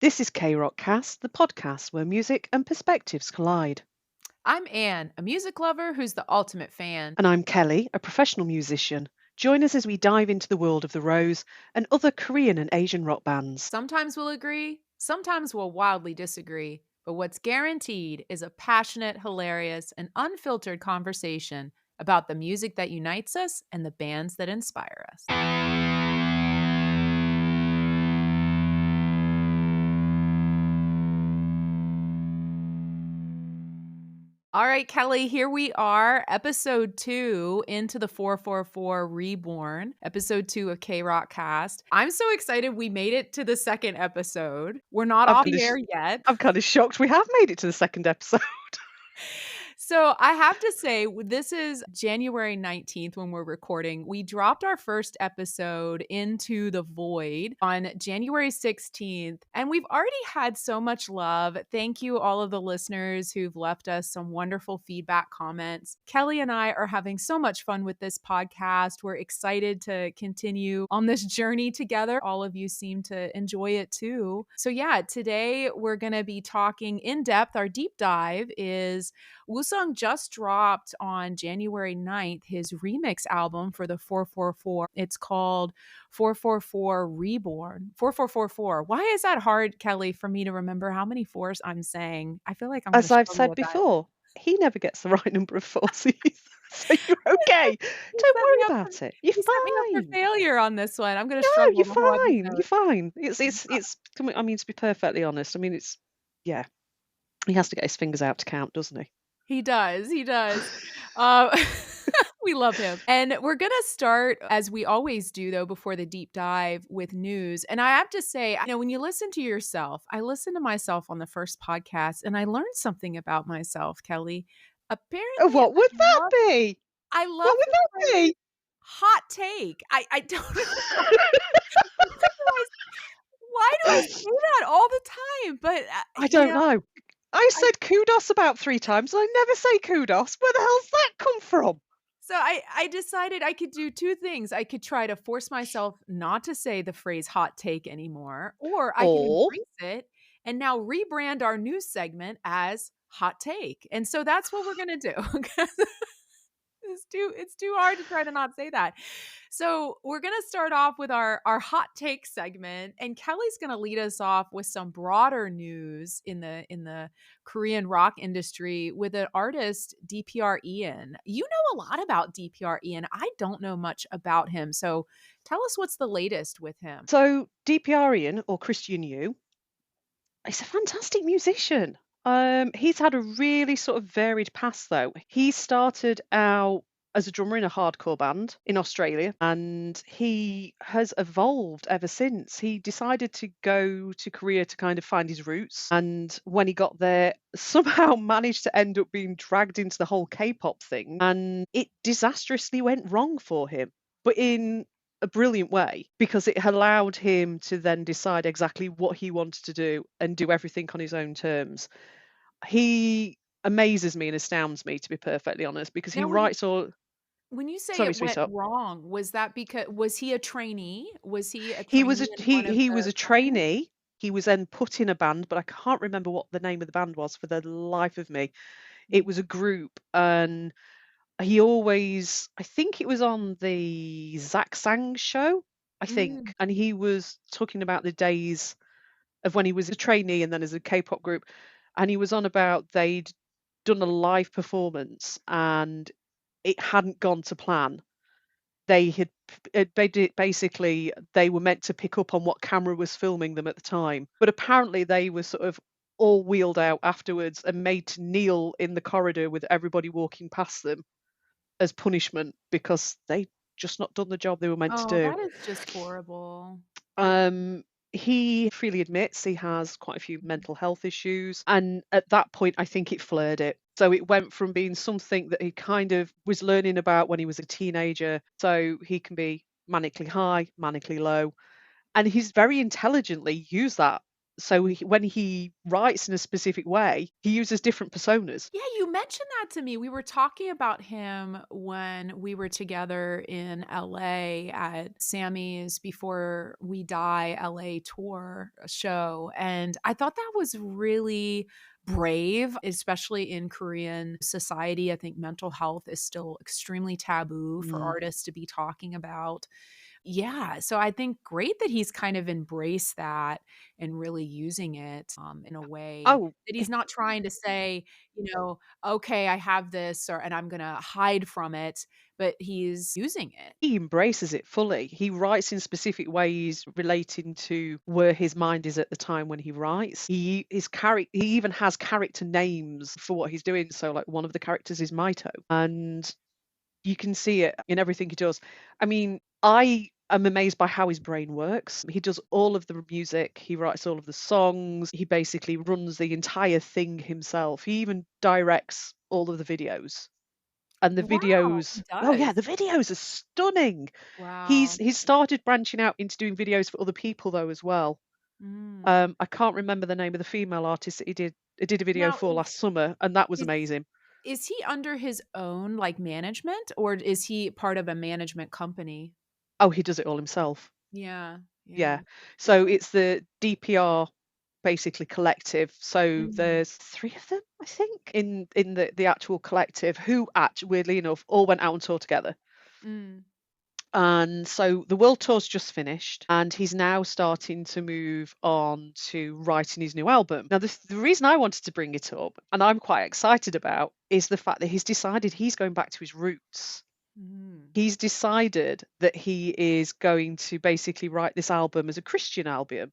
This is K-Rock Cast, the podcast where music and perspectives collide. I'm Anne, a music lover who's the ultimate fan. And I'm Kelly, a professional musician. Join us as we dive into the world of the Rose and other Korean and Asian rock bands. Sometimes we'll agree, sometimes we'll wildly disagree, but what's guaranteed is a passionate, hilarious, and unfiltered conversation about the music that unites us and the bands that inspire us. All right, Kelly, here we are, episode 2 into the 444 Reborn, episode 2 of K-Rock Cast. I'm so excited we made it to the second episode. We're not I'm off kind the of, air yet. I'm kind of shocked we have made it to the second episode. So I have to say, this is January 19th when we're recording. We dropped our first episode Into the Void on January 16th, and we've already had so much love. Thank you, all of the listeners who've left us some wonderful feedback comments. Kelly and I are having so much fun with this podcast. We're excited to continue on this journey together. All of you seem to enjoy it too. So yeah, today we're going to be talking in depth. Our deep dive is Woo-sung just dropped on January 9th his remix album for the 444. It's called 444 Reborn. 4444. Why is that hard, Kelly, for me to remember how many fours I'm saying? I feel like I'm going to As I've struggle said with that. before, he never gets the right number of fours. So you're okay. You Don't set worry me up about it. You're you set me up for fine. failure on this one. I'm going to No, struggle you're the whole fine. You're episode. fine. I mean, to be perfectly honest, yeah. He has to get his fingers out to count, doesn't he? He does. He does. Uh, we love him. And we're going to start, as we always do, though, before the deep dive with news. And I have to say, when you listen to yourself, I listened to myself on the first podcast and I learned something about myself, Kelly. Oh, Apparently, what would that be? I love What would the that phrase be? hot take. I don't know. Why do I say that all the time? But, I don't know. I said kudos about 3 times, and I never say kudos. Where the hell's that come from? So I decided I could do 2 things. I could try to force myself not to say the phrase hot take anymore, or I can Or embrace it and now rebrand our news segment as hot take. And so that's what we're gonna do. It's too hard to try to not say that. So we're gonna start off with our hot take segment, and Kelly's gonna lead us off with some broader news in the Korean rock industry with an artist, DPR Ian. You know a lot about DPR Ian. I don't know much about him. So tell us what's the latest with him. so DPR Ian, or Christian Yu, he's a fantastic musician. He's had a really sort of varied past though. He started out as a drummer in a hardcore band in Australia, and he has evolved ever since. He decided to go to Korea to kind of find his roots, and when he got there, somehow managed to end up being dragged into the whole K-pop thing, and it disastrously went wrong for him, but in a brilliant way, because it allowed him to then decide exactly what he wanted to do and do everything on his own terms. He amazes me and astounds me, to be perfectly honest, because he Now, writes all. when you say Sorry, it went sweetheart. wrong, was that because was he a trainee? Was he a He was trainee a in one of he was the a companies? trainee. He was then put in a band, but I can't remember what the name of the band was for the life of me. It was a group, and I think it was on the Zach Sang show, I Mm. think, and he was talking about the days of when he was a trainee and then as a K-pop group, and he was on about they'd done a live performance and it hadn't gone to plan. They had basically they were meant to pick up on what camera was filming them at the time, but apparently they were sort of all wheeled out afterwards and made to kneel in the corridor with everybody walking past them as punishment because they just not done the job they were meant to Oh, do. that is just horrible. Um, he freely admits he has quite a few mental health issues, and at that point, I think it flared it. So it went from being something that he kind of was learning about when he was a teenager, so he can be manically high, manically low, and he's very intelligently used that So when he writes in a specific way, he uses different personas. Yeah, you mentioned that to me. We were talking about him when we were together in LA at Sammy's Before We Die LA tour show. And I thought that was really brave, especially in Korean society. I think mental health is still extremely taboo for Mm. artists to be talking about. Yeah, so I think great that he's kind of embraced that and really using it, in a way Oh, that he's not trying to say, "Okay, I have this," and I'm gonna hide from it, but he's using it. he embraces it fully. He writes in specific ways relating to where his mind is at the time when he writes. He even has character names for what he's doing. So like one of the characters is Maito, and you can see it in everything he does. I mean, I am amazed by how his brain works. He does all of the music, he writes all of the songs, he basically runs the entire thing himself. He even directs all of the videos. And the Wow, videos, he oh yeah, does. the videos are stunning. He's Wow. he's started branching out into doing videos for other people though as well. Mm. I can't remember the name of the female artist that he did a video Now for last summer, and that was is amazing. is he under his own, like, management, or is he part of a management company? Oh, he does it all himself. Yeah, Yeah. yeah. So it's the DPR basically collective. So Mm, there's 3 of them, I think, in the actual collective who weirdly enough, all went out on tour together. mm. And so the world tour's just finished, and he's now starting to move on to writing his new album. Now, the reason I wanted to bring it up, and I'm quite excited about, is the fact that he's decided he's going back to his roots. Mm. He's decided that he is going to basically write this album as a Christian album.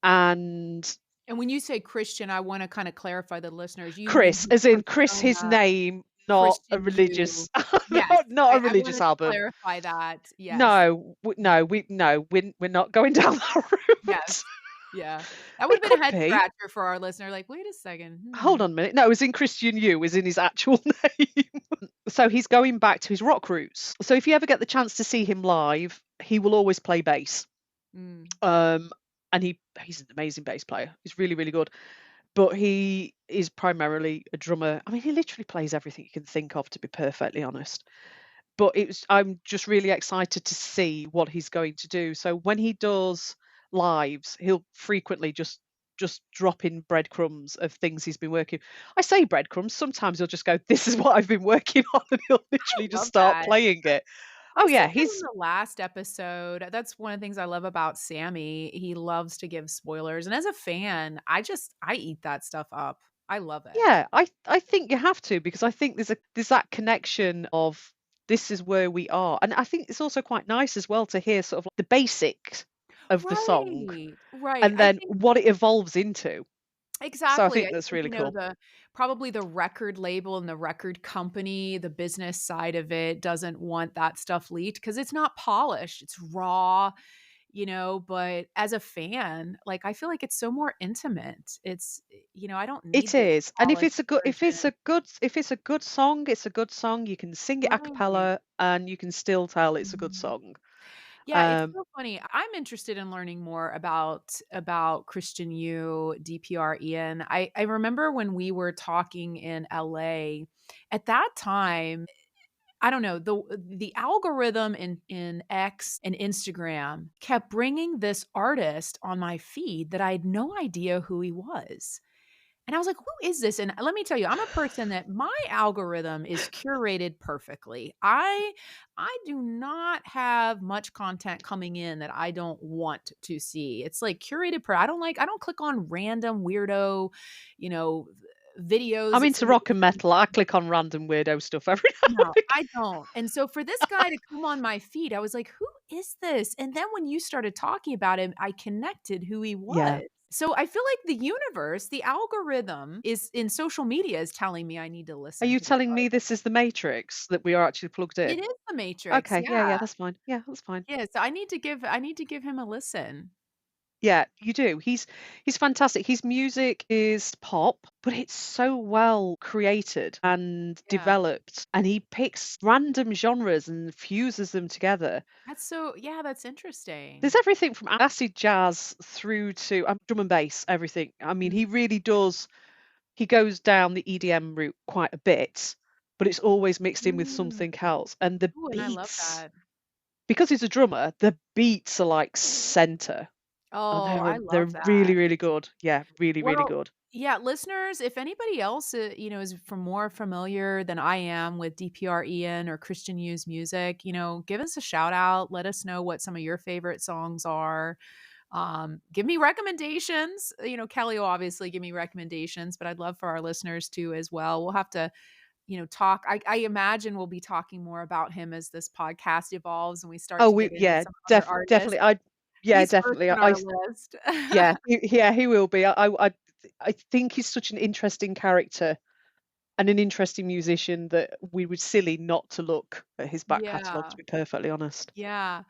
And And when you say Christian, I wanna kinda clarify the listeners, you mean Chris, his as in Chris, his persona, name, not a Christian you. religious, Yes, not a I religious wanted to album. clarify that, yes, No, we're not going down that yes, route. yeah. That It would've been could a head be. scratcher for our listener, like, "Wait a second, Hold on a minute. No, as in Christian U, as in his actual name. So he's going back to his rock roots. So if you ever get the chance to see him live, he will always play bass. Mm, Um, and he's an amazing bass player. He's really, really good. But he is primarily a drummer. I mean, he literally plays everything you can think of, to be perfectly honest. But I'm just really excited to see what he's going to do. So when he does lives, he'll frequently just drop in breadcrumbs of things he's been working. I say breadcrumbs, sometimes he'll just go, "This is what I've been working on," and he'll I literally just love start that. playing it. I Oh said yeah, that in he's the last episode. That's one of the things I love about Sammy. He loves to give spoilers, and as a fan, I eat that stuff up. I love it. yeah, I think you have to, because I think there's that connection of this is where we are. And I think it's also quite nice as well to hear sort of like the basics of the song Right, right. and I then think what it evolves into. So I exactly. think I that's think, really cool. the probably the record label and the record company, the business side of it doesn't want that stuff leaked because it's not polished, it's raw, but as a fan, like, I feel like it's so more intimate. I don't It need this is. And if polished it's a good if it's version. a good if it's a good song, it's a good song. You can sing it a Right. cappella and you can still tell it's a good Mhm. song. Yeah, it's Um, so funny. I'm interested in learning more about Christian U, DPR Ian. I remember when we were talking in LA, at that time, I don't know, the algorithm in X and Instagram kept bringing this artist on my feed that I had no idea who he was. And I was like, "Who is this?" And let me tell you, I'm a person that my algorithm is curated perfectly. I do not have much content coming in that I don't want to see. It's like curated I don't click on random weirdo, you know, videos I'm that into somebody rock and sends metal. I me. click on random weirdo stuff every now No, and I don't. And so for this guy to come on my feed, I was like, "Who is this?" And then when you started talking about him, I connected who he yeah. was. So I feel like the universe, the algorithm is in social media is telling me I need to Are listen you to this telling me artist. this is the Matrix that we are actually plugged It in? is The Matrix, Okay, yeah, yeah. yeah, that's fine. Yeah, that's fine. Yeah, so I need to give him a listen. Yeah, you do. He's fantastic. His music is pop, but it's so well created and Yeah. developed, and he picks random genres and fuses them together. That's so yeah, that's interesting. There's everything from acid jazz through to drum and bass, everything. I mean, he really does. He goes down the EDM route quite a bit, but it's always mixed in with Mm. something else. And the Ooh, and I love beats, that. because he's a drummer, the beats are like center, and Oh, they're I love they're really, that. really good. Yeah, really, really Well, good. yeah, listeners, if anybody else, is more familiar than I am with DPR Ian or Christian U's music, give us a shout out. Let us know what some of your favorite songs are. Give me recommendations. Kelly will obviously give me recommendations, but I'd love for our listeners to as well. We'll have to, talk. I imagine we'll be talking more about him as this podcast evolves and we start Oh, to get into yeah, some other artists. definitely. Yeah, He's first definitely. on our list. Yeah, yeah, he will be. I think he's such an interesting character and an interesting musician that we would silly not to look at his back catalogue, Yeah. to be perfectly honest. Yeah.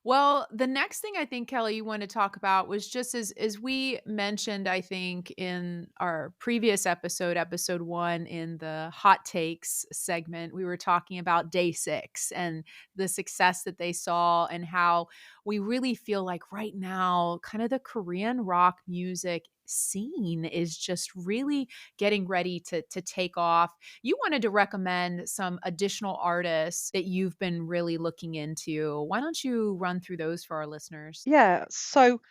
Well, the next thing I think, Kelly, you want to talk about was just as we mentioned, I think, in our previous episode, episode 1, in the hot takes segment, we were talking about day 6 and the success that they saw and how we really feel like right now, kind of the Korean rock music scene is just really getting ready to take off. You wanted to recommend some additional artists that you've been really looking into. Why don't you run through those for our listeners? Yeah, so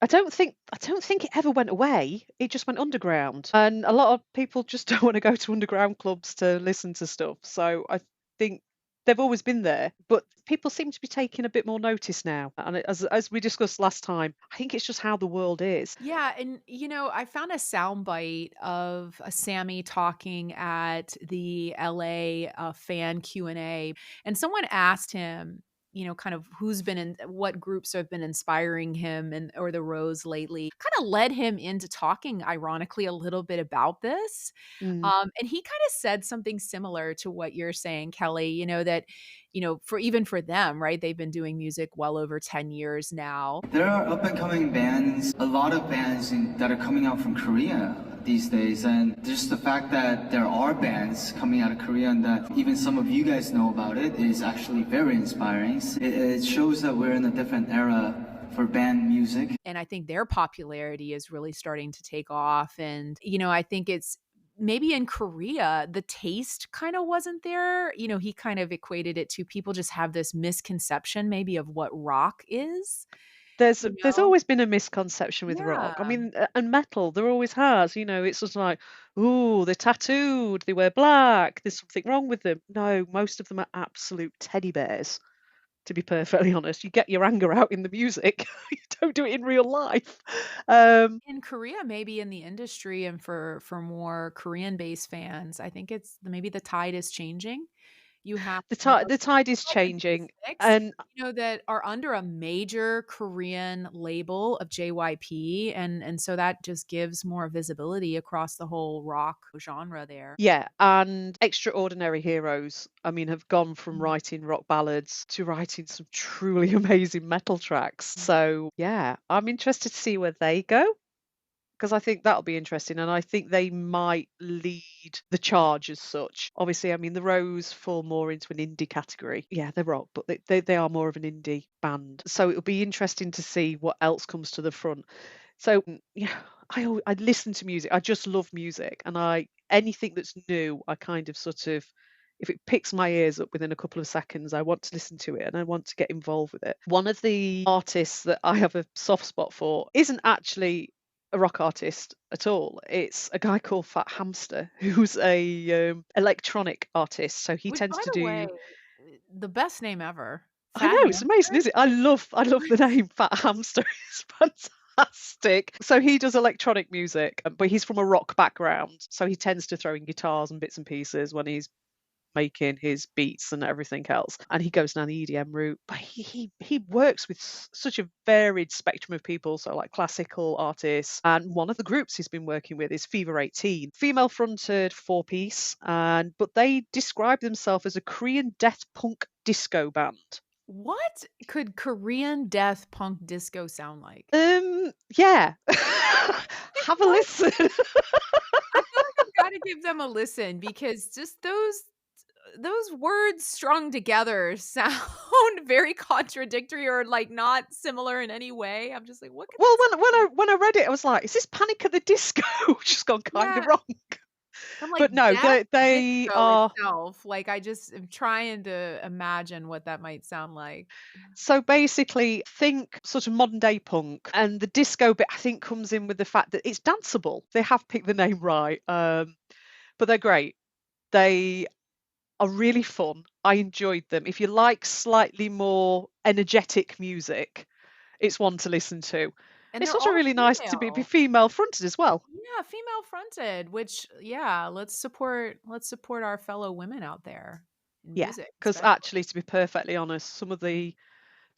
I don't think it ever went away. It just went underground. And a lot of people just don't want to go to underground clubs to listen to stuff. So I think they've always been there, but people seem to be taking a bit more notice now. And as we discussed last time, I think it's just how the world is. Yeah, and I found a soundbite of Sammy talking at the LA fan Q&A, and someone asked him, kind of who's been in what groups have been inspiring him and or the Rose lately. Kind of led him into talking ironically a little bit about this. Mm. And he kind of said something similar to what you're saying, Kelly, that, for even for them, right? They've been doing music well over 10 years now. There are up and coming bands, a lot of bands that are coming out from Korea these days, and just the fact that there are bands coming out of Korea and that even some of you guys know about it is actually very inspiring. It shows that we're in a different era for band music. And I think their popularity is really starting to take off. And, I think it's maybe in Korea, the taste kind of wasn't there. He kind of equated it to people just have this misconception maybe of what rock is, There's you there's know? always been a misconception with rock. I Yeah. mean, and metal, there always has. It's just like, ooh, they're tattooed, they wear black, there's something wrong with them. No, most of them are absolute teddy bears, to be perfectly honest. You get your anger out in the music. You don't do it in real life. Um, In Korea, maybe in the industry and for more Korean-based fans, I think it's maybe the tide is changing. You have more the tide is like the Big changing, 6, and that are under a major Korean label of JYP, and so that just gives more visibility across the whole rock genre there. yeah, and extraordinary heroes. I mean, have gone from Mhm. writing rock ballads to writing some truly amazing metal tracks. So yeah, I'm interested to see where they go, because I think that'll be interesting, and I think they might lead the charge as such. Obviously, I mean, the Rose fall more into an indie category. Yeah, they're rock, but they are more of an indie band. So it'll be interesting to see what else comes to the front. So yeah, I listen to music. I just love music, and I anything that's new, I kind of sort of, if it picks my ears up within a couple of seconds, I want to listen to it and I want to get involved with it. One of the artists that I have a soft spot for isn't actually a rock artist at all. It's a guy called Fat Hamster, who's a electronic artist. So he Which, tends by to the way, do. the best name ever. I Fat know, it's amazing, Hamster? is it? I love the name Fat Hamster. It's fantastic. So he does electronic music, but he's from a rock background. So he tends to throw in guitars and bits and pieces when he's making his beats and everything else. And he goes down the EDM route, but he works with such a varied spectrum of people. So like classical artists, and one of the groups he's been working with is Fever 18, female fronted four piece, and but they describe themselves as a Korean death punk disco band. What could Korean death punk disco sound like? Yeah. Like, Have a what? listen. I feel like I've gotta give them a listen because just those words strung together sound very contradictory or, like, not similar in any way. I'm just like, "What could Well, that when sound when like?" I when I read it, I was like, "Is this Panic at the Disco?" Which has gone kind of Yeah. wrong. I'm like, But no, death they disco are. itself, like, I just am trying to imagine what that might sound like. So basically, think sort of modern day punk, and the disco bit I think comes in with the fact that it's danceable. They have picked the name right, but they're great. They are really fun. I enjoyed them. If you like slightly more energetic music, it's one to listen to. And It's they're also all really nice to be female. female fronted as well. Yeah, female fronted, which yeah, let's support our fellow women out there in Yeah, music, because especially. actually, to be perfectly honest, some of the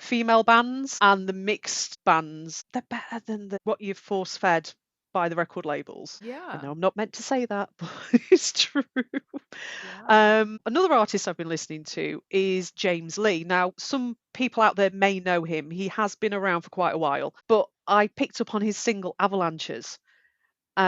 female bands and the mixed bands, they're better than what you've force fed by the record labels. I Yeah. know I'm not meant to say that, but it's true. Yeah. Another artist I've been listening to is James Lee. Now, some people out there may know him. He has been around for quite a while, but I picked up on his single Avalanches,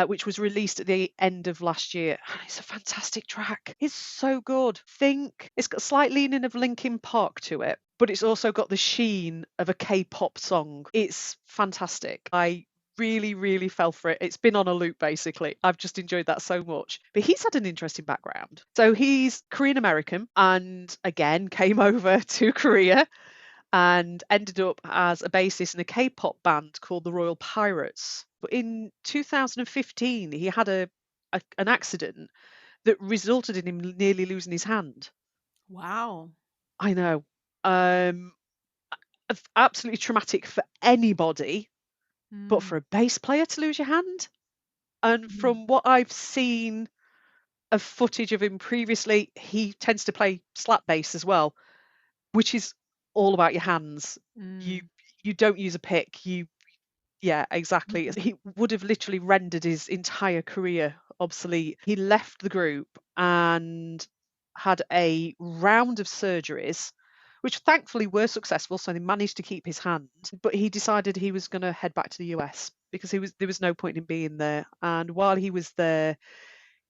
which was released at the end of last year. And it's a fantastic track. It's so good. Think it's got a slight leaning of Linkin Park to it, but it's also got the sheen of a K-pop song. It's fantastic. I really, really fell for it. It's been on a loop basically. I've just enjoyed that so much. But he's had an interesting background. So he's Korean American and again came over to Korea and ended up as a bassist in a K-pop band called the Royal Pirates. But in 2015, he had an accident that resulted in him nearly losing his hand. Wow. I know. Um, Absolutely traumatic for anybody, but Mm. for a bass player to lose your hand. And Mm. from what I've seen of footage of him previously, he tends to play slap bass as well, which is all about your hands. You Mm. you don't use a pick. Yeah, exactly. Mhm. He would have literally rendered his entire career obsolete. He left the group and had a round of surgeries, which thankfully were successful, so they managed to keep his hand. But he decided he was going to head back to the US because there was no point in being there. And while he was there,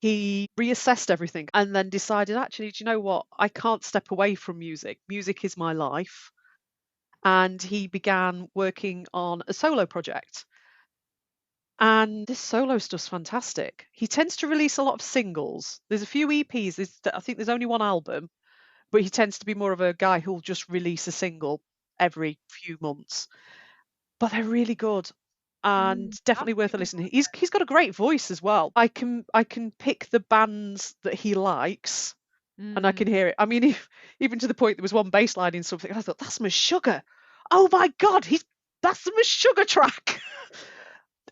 he reassessed everything and then decided, actually, do you know what? I can't step away from music. Music is my life. And he began working on a solo project. And this solo stuff's fantastic. He tends to release a lot of singles. There's a few EPs. I think there's only one album, but he tends to be more of a guy who'll just release a single every few months. But they're really good and Mm. I'll have definitely to worth give a him listen. He's got a great voice as well. I can pick the bands that he likes and I Mm. can hear it. I mean, even to the point there was one bass line in something, and I thought, that's Sugar. Oh my God, that's the Sugar track.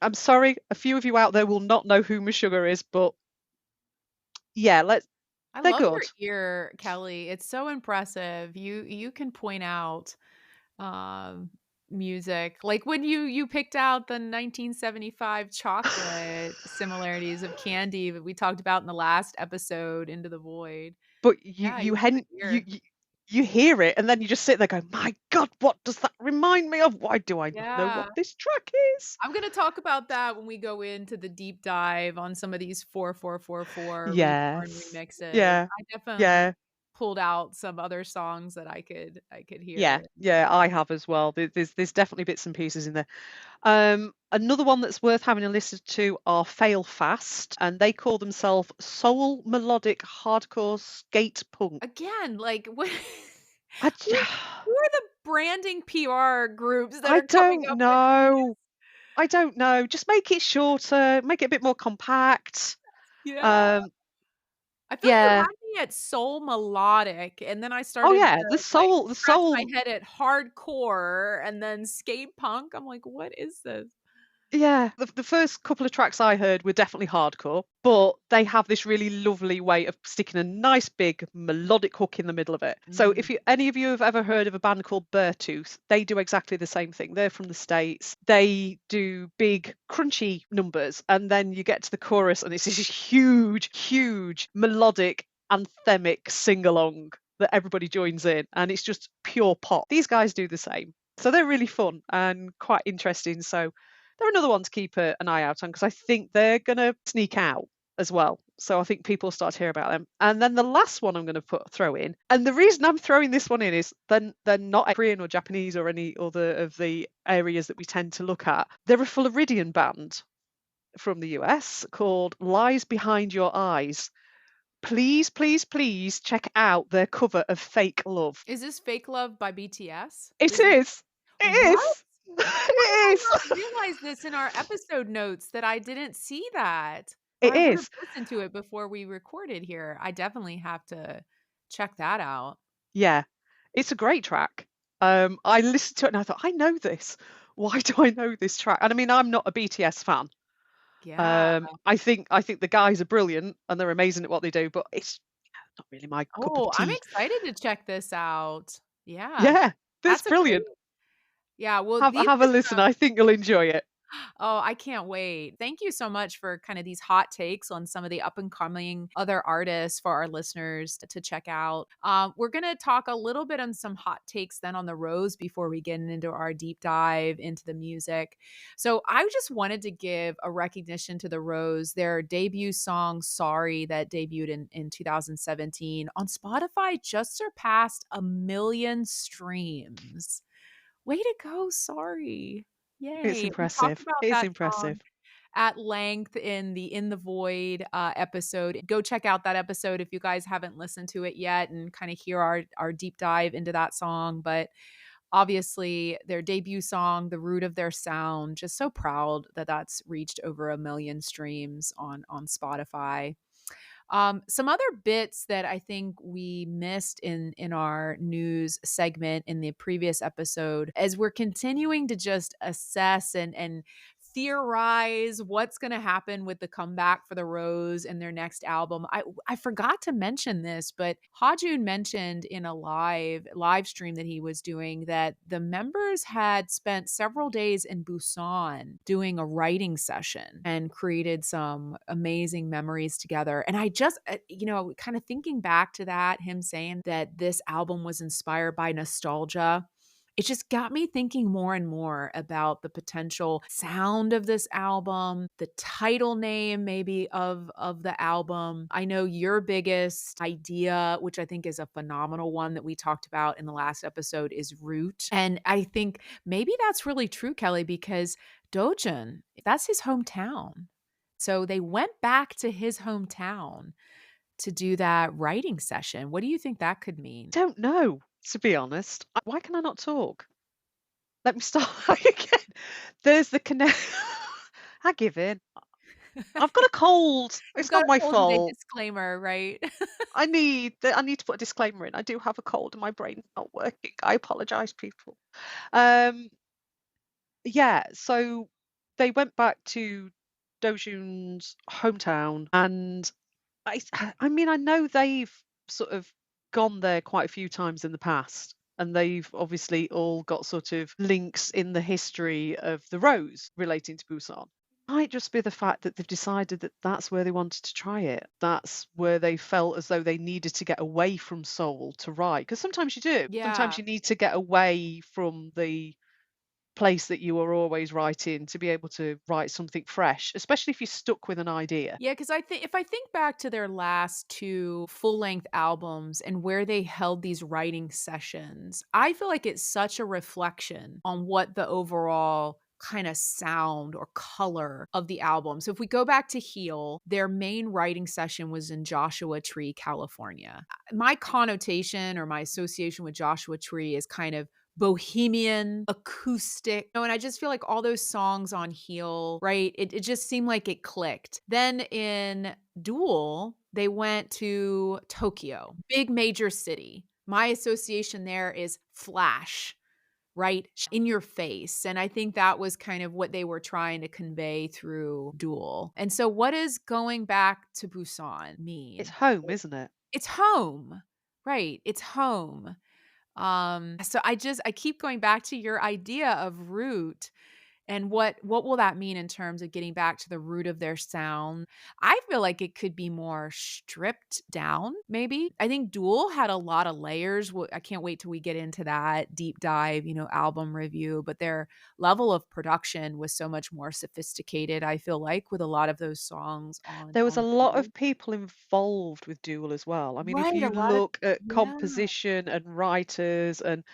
I'm sorry, a few of you out there will not know who Sugar is, but yeah, I they're love your good. ear, Kelly. It's so impressive. You can point out um music. Like when you picked out the 1975 chocolate similarities of candy that we talked about in the last episode, Into the Void. But Yeah, you have a good ear. you hear it and then you just sit there going, my God, what does that remind me of? Why do I not know what Yeah. this track is? I'm gonna talk about that when we go into the deep dive on some of these 4444 Reborn Yes. remixes. Yeah. I definitely Yeah. pulled out some other songs that I could Yeah. hear. Yeah, I have as well. There's definitely bits and pieces in there. Another one that's worth having a listen to are Fail Fast, and they call themselves soul melodic hardcore skate punk. Again, like what I, who who are the branding PR groups that I are coming don't up with these? know. I don't know. Just make it shorter, make it a bit more compact. Yeah. Um, I feel like you yeah. had me at soul melodic, and then I Oh started yeah, to, like, the scratch my soul. head at hardcore and then skate punk. I'm like, "What is this?" Yeah, the first couple of tracks I heard were definitely hardcore, but they have this really lovely way of sticking a nice big melodic hook in the middle of it. So Mm. if any of you have ever heard of a band called Beartooth, they do exactly the same thing. They're from the States. They do big crunchy numbers, and then you get to the chorus, and it's this huge, huge melodic anthemic sing along. that everybody joins in, and it's just pure pop. These guys do the same. So they're really fun and quite interesting. So they're another one to keep an eye out on, because I think they're going to sneak out as well. So I think people start to hear about them. And then the last one I'm going to throw in, and the reason I'm throwing this one in is they're not Korean or Japanese or any other of the areas that we tend to look at. They're a Floridian band from the US called Lies Behind Your Eyes. Please, please, please check out their cover of Fake Love. Is this Fake Love by BTS? It is. It What? is. Why It did is. I not realize this in our episode notes that I didn't see that? It I would have is. listened to it before we recorded here. I definitely have to check that out. Yeah, it's a great track. I listened to it and I thought, I know this. Why do I know this track? And I mean, I'm not a BTS fan. Yeah. I think the guys are brilliant and they're amazing at what they do, but it's not really my cup of Oh, I'm tea. excited to check this out. Yeah, Yeah, that's that's a great. brilliant. Yeah, well, these Have a listen. I think you'll enjoy it. Oh, I can't wait. Thank you so much for kind of these hot takes on some of the up and coming other artists for our listeners to check out. We're going to talk a little bit on some hot takes then on the Rose before we get into our deep dive into the music. So I just wanted to give a recognition to the Rose. Their debut song, Sorry, that debuted in 2017 on Spotify just surpassed 1 million streams. Way to go, Sorry. It's Yay. We talked impressive. about It's that song impressive. at length in the Void episode. Go check out that episode if you guys haven't listened to it yet and kind of hear our deep dive into that song. But obviously their debut song, The Root of Their Sound, just so proud that that's reached over 1 million streams on Spotify. Some other bits that I think we missed in our news segment in the previous episode, as we're continuing to just assess and theorize what's going to happen with the comeback for the Rose and their next album. I forgot to mention this, but Hajun mentioned in a live stream that he was doing that the members had spent several days in Busan doing a writing session and created some amazing memories together. And I just, kind of thinking back to that, him saying that this album was inspired by nostalgia, it just got me thinking more and more about the potential sound of this album, the title name maybe of the album. I know your biggest idea, which I think is a phenomenal one that we talked about in the last episode, is Root. And I think maybe that's really true, Kelly, because Dojun, that's his hometown. So they went back to his hometown to do that writing session. What do you think that could mean? Don't know, to be honest. Why can I not talk? Let me start again. There's the connect. I give in. I've got a cold. It's not my fault. Disclaimer, right? I need to put a disclaimer in. I do have a cold and my brain's not working. I apologize, people. Yeah, so they went back to Dojun's hometown, and I mean, I know they've sort of gone there quite a few times in the past, and they've obviously all got sort of links in the history of the Rose relating to Busan. Might just be the fact that they've decided that that's where they wanted to try it. That's where they felt as though they needed to get away from Seoul to write. Because sometimes you do. Yeah. Sometimes you need to get away from the place that you are always writing to be able to write something fresh, especially if you're stuck with an idea. Yeah, because if I think back to their last 2 full-length albums and where they held these writing sessions, I feel like it's such a reflection on what the overall kind of sound or color of the album. So if we go back to Heal, their main writing session was in Joshua Tree, California. My connotation or my association with Joshua Tree is kind of bohemian, acoustic. And I just feel like all those songs on Heal, right? It just seemed like it clicked. Then in Duel, they went to Tokyo, big major city. My association there is flash, right? In your face. And I think that was kind of what they were trying to convey through Duel. And so what does going back to Busan mean? It's home, isn't it? It's home. Right. It's home. So I keep going back to your idea of Root And what will that mean in terms of getting back to the root of their sound? I feel like it could be more stripped down, maybe. I think Duel had a lot of layers. I can't wait till we get into that deep dive, album review, but their level of production was so much more sophisticated, I feel like, with a lot of those songs on There was a on lot Duel. of people involved with Duel as well. I mean, if Right, a you lot of look at yeah, composition and writers, and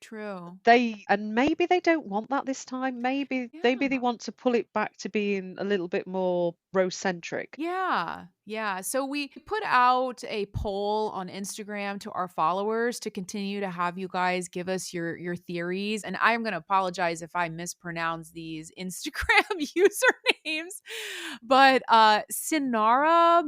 true. maybe they don't want that this time. Maybe Yeah. they want to pull it back to being a little bit more Rose-centric. Yeah, yeah. So we put out a poll on Instagram to our followers to continue to have you guys give us your theories. And I'm going to apologize if I mispronounce these Instagram usernames, but Sinara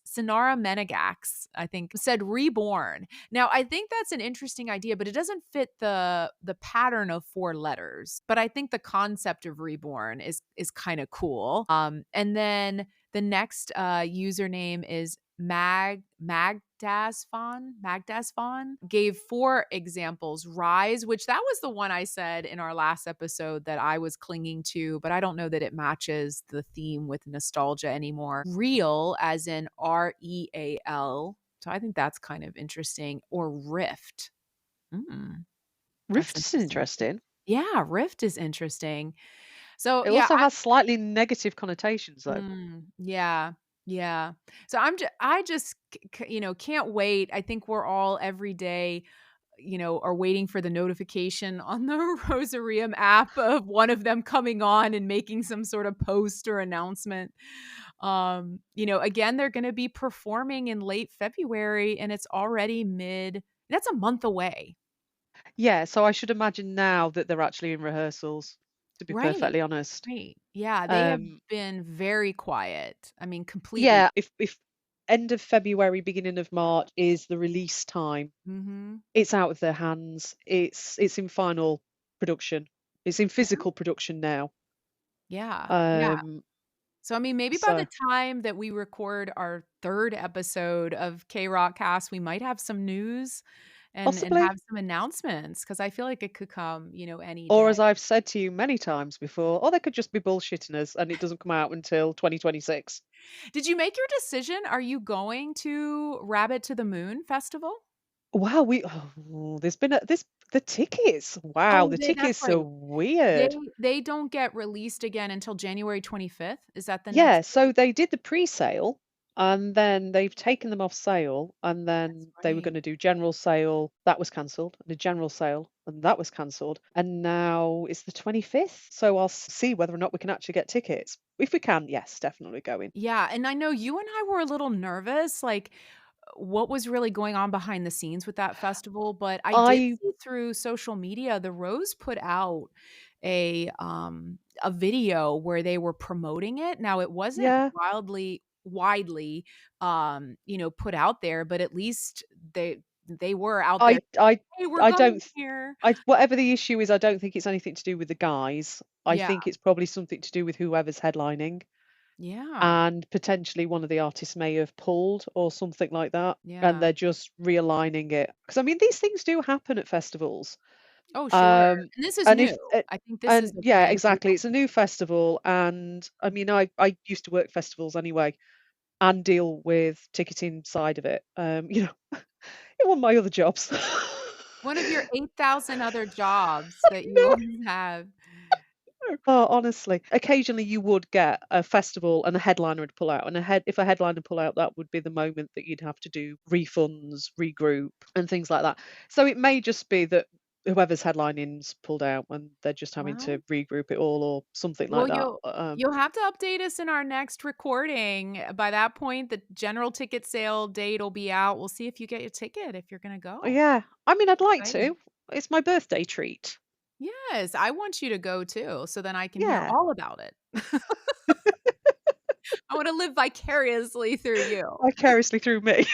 Sinara Menagax, I think, said Reborn. Now, I think that's an interesting idea, but it doesn't fit the pattern of 4 letters. But I think the concept of reborn is kind of cool. And then the next username is Magdasfon gave 4 examples. Rise, which that was the one I said in our last episode that I was clinging to, but I don't know that it matches the theme with nostalgia anymore. Real, as in Real. So I think that's kind of interesting. Or Rift. That's Rift's interesting. interesting. Yeah, Rift is interesting. So, It yeah, also has slightly negative connotations, though. yeah, yeah. So I just can't wait. I think we're all every day, are waiting for the notification on the Rosarium app of one of them coming on and making some sort of post or announcement. Again, they're going to be performing in late February and it's already that's a month away. Yeah, so I should imagine now that they're actually in rehearsals, to be Right. perfectly honest. Right. Yeah, they have Um, been very quiet. I mean, completely. yeah, if end of February, beginning of March is the release time, Mhm. it's out of their hands. It's in final production. It's in Yeah. physical production now. Yeah. Yeah. Um, So, I mean, maybe by the so time that we record our 3rd episode of K-Rock Cast, we might have some news and possibly, have some announcements because I feel like it could come, any or day. as I've said to you many times before, or they could just be bullshitting us and it doesn't come out until 2026. Did you make your decision? Are you going to Rabbit to the Moon Festival? Wow, there's been the tickets. Wow, Oh, the that's tickets are right. They weird. they don't get released again until January 25th. Is that the Yeah, next so they did the pre-sale and then they've taken them off sale and That's then they were right. going to do general sale. That was cancelled. And a general sale and that was cancelled. And now it's the 25th. So I'll see whether or not we can actually get tickets. If we can, yes, definitely going. Yeah, and I know you and I were a little nervous, like, what was really going on behind the scenes with that festival, but I did I see through social media, the Rose put out a video where they were promoting it. Now it wasn't yeah, widely, put out there, but at least they were out there, I I "Hey, we're I going don't here." I whatever the issue is, I don't think it's anything to do with the guys. I Yeah, think it's probably something to do with whoever's headlining. yeah, And potentially one of the artists may have pulled or something like that, and yeah. they're just realigning it. Because I mean, these things do happen at festivals. Oh, sure, Um, and this is and new. if I think this is and a yeah, brand new exactly, it's a new festival, and I mean, I used to work festivals anyway and deal with ticketing side of it. It one of my other jobs. one of your 8,000 other jobs that you No. always have. Oh, honestly, occasionally you would get a festival and a headliner would pull out, and if a headliner pull out, that would be the moment that you'd have to do refunds, regroup, and things like that. So it may just be that whoever's headlining's pulled out and they're just having to Well regroup it all or something well, like that. you'll have to update us in our next recording. By that point, the general ticket sale date will be out. We'll see if you get your ticket if you're gonna go. Yeah, I mean, I'd like Exciting. to. It's my birthday treat. Yes, I want you to go too, so then I can hear Yeah. all about it. I want to live vicariously through you. Vicariously through me.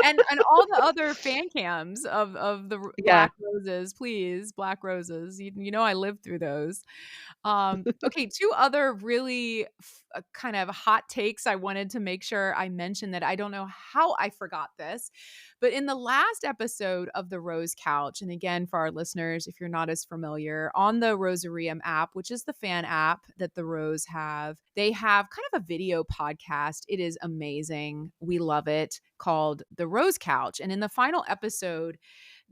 And all the other fan cams of the Yeah. Black Roses, please, Black Roses. You know I lived through those. Okay, two other really kind of hot takes I wanted to make sure I mentioned that I don't know how I forgot this. But in the last episode of the Rose Couch, and again, for our listeners, if you're not as familiar, on the Rosarium app, which is the fan app that the Rose have, they have kind of a video podcast. It is amazing. We love it, called The Rose Couch. And in the final episode,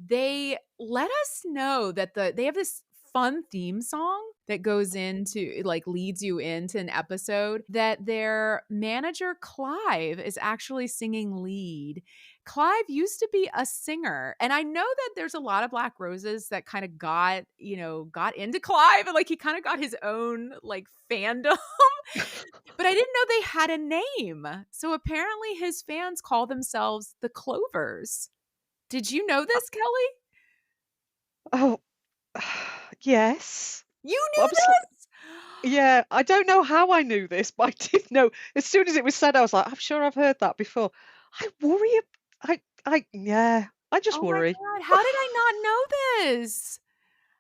they let us know that they have this fun theme song that goes into, like, leads you into an episode, that their manager Clive is actually singing lead. Clive used to be a singer, and I know that there's a lot of Black Roses that kind of got into Clive, and like he kind of got his own like fandom. But I didn't know they had a name. So apparently his fans call themselves the Clovers. Did you know this, Kelly? Oh, yes. You knew Obviously, this? yeah. I don't know how I knew this, but I did know. As soon as it was said, I was like, I'm sure I've heard that before. I worry. Yeah. I just Oh my worry. God. How did I not know this?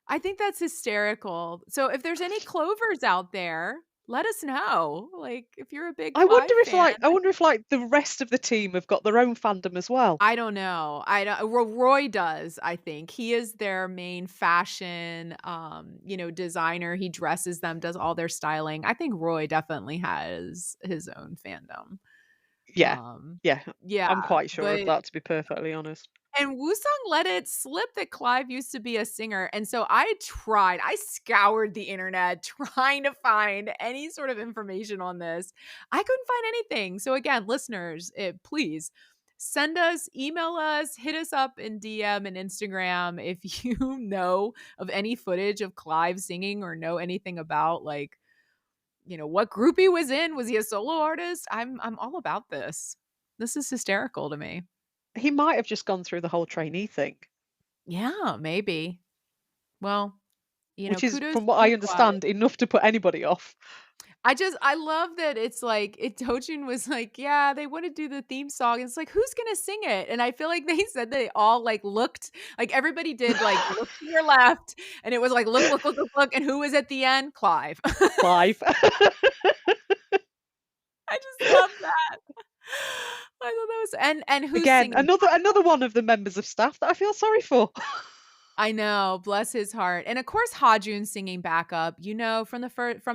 I think that's hysterical. So if there's any Clovers out there, let us know. Like, if you're a big Clive fan. I wonder if like the rest of the team have got their own fandom as well. I don't know. I don't. Well, Roy does. I think he is their main fashion, designer. He dresses them, does all their styling. I think Roy definitely has his own fandom. Yeah. Yeah. Yeah. I'm quite sure of But that, to be perfectly honest. and Wusong let it slip that Clive used to be a singer. And so I scoured the internet trying to find any sort of information on this. I couldn't find anything. So again, listeners, please email us, hit us up in DM and Instagram if you know of any footage of Clive singing or know anything about, like, what group he was in. Was he a solo artist? I'm all about this. This is hysterical to me. He might have just gone through the whole trainee thing. Yeah, maybe. Well, which is, kudos from what to I you, understand, Clive. enough to put anybody off. I love that it's like, Tojun was like, yeah, they want to do the theme song. It's like, who's going to sing it? And I feel like they said they all like looked, like everybody did, like look to your left. And it was like, look. And who was at the end? Clive. Clive. I just love that. I thought that was, and who's again singing? another one of the members of staff that I feel sorry for. I know, bless his heart. And of course, Hajun singing backup. From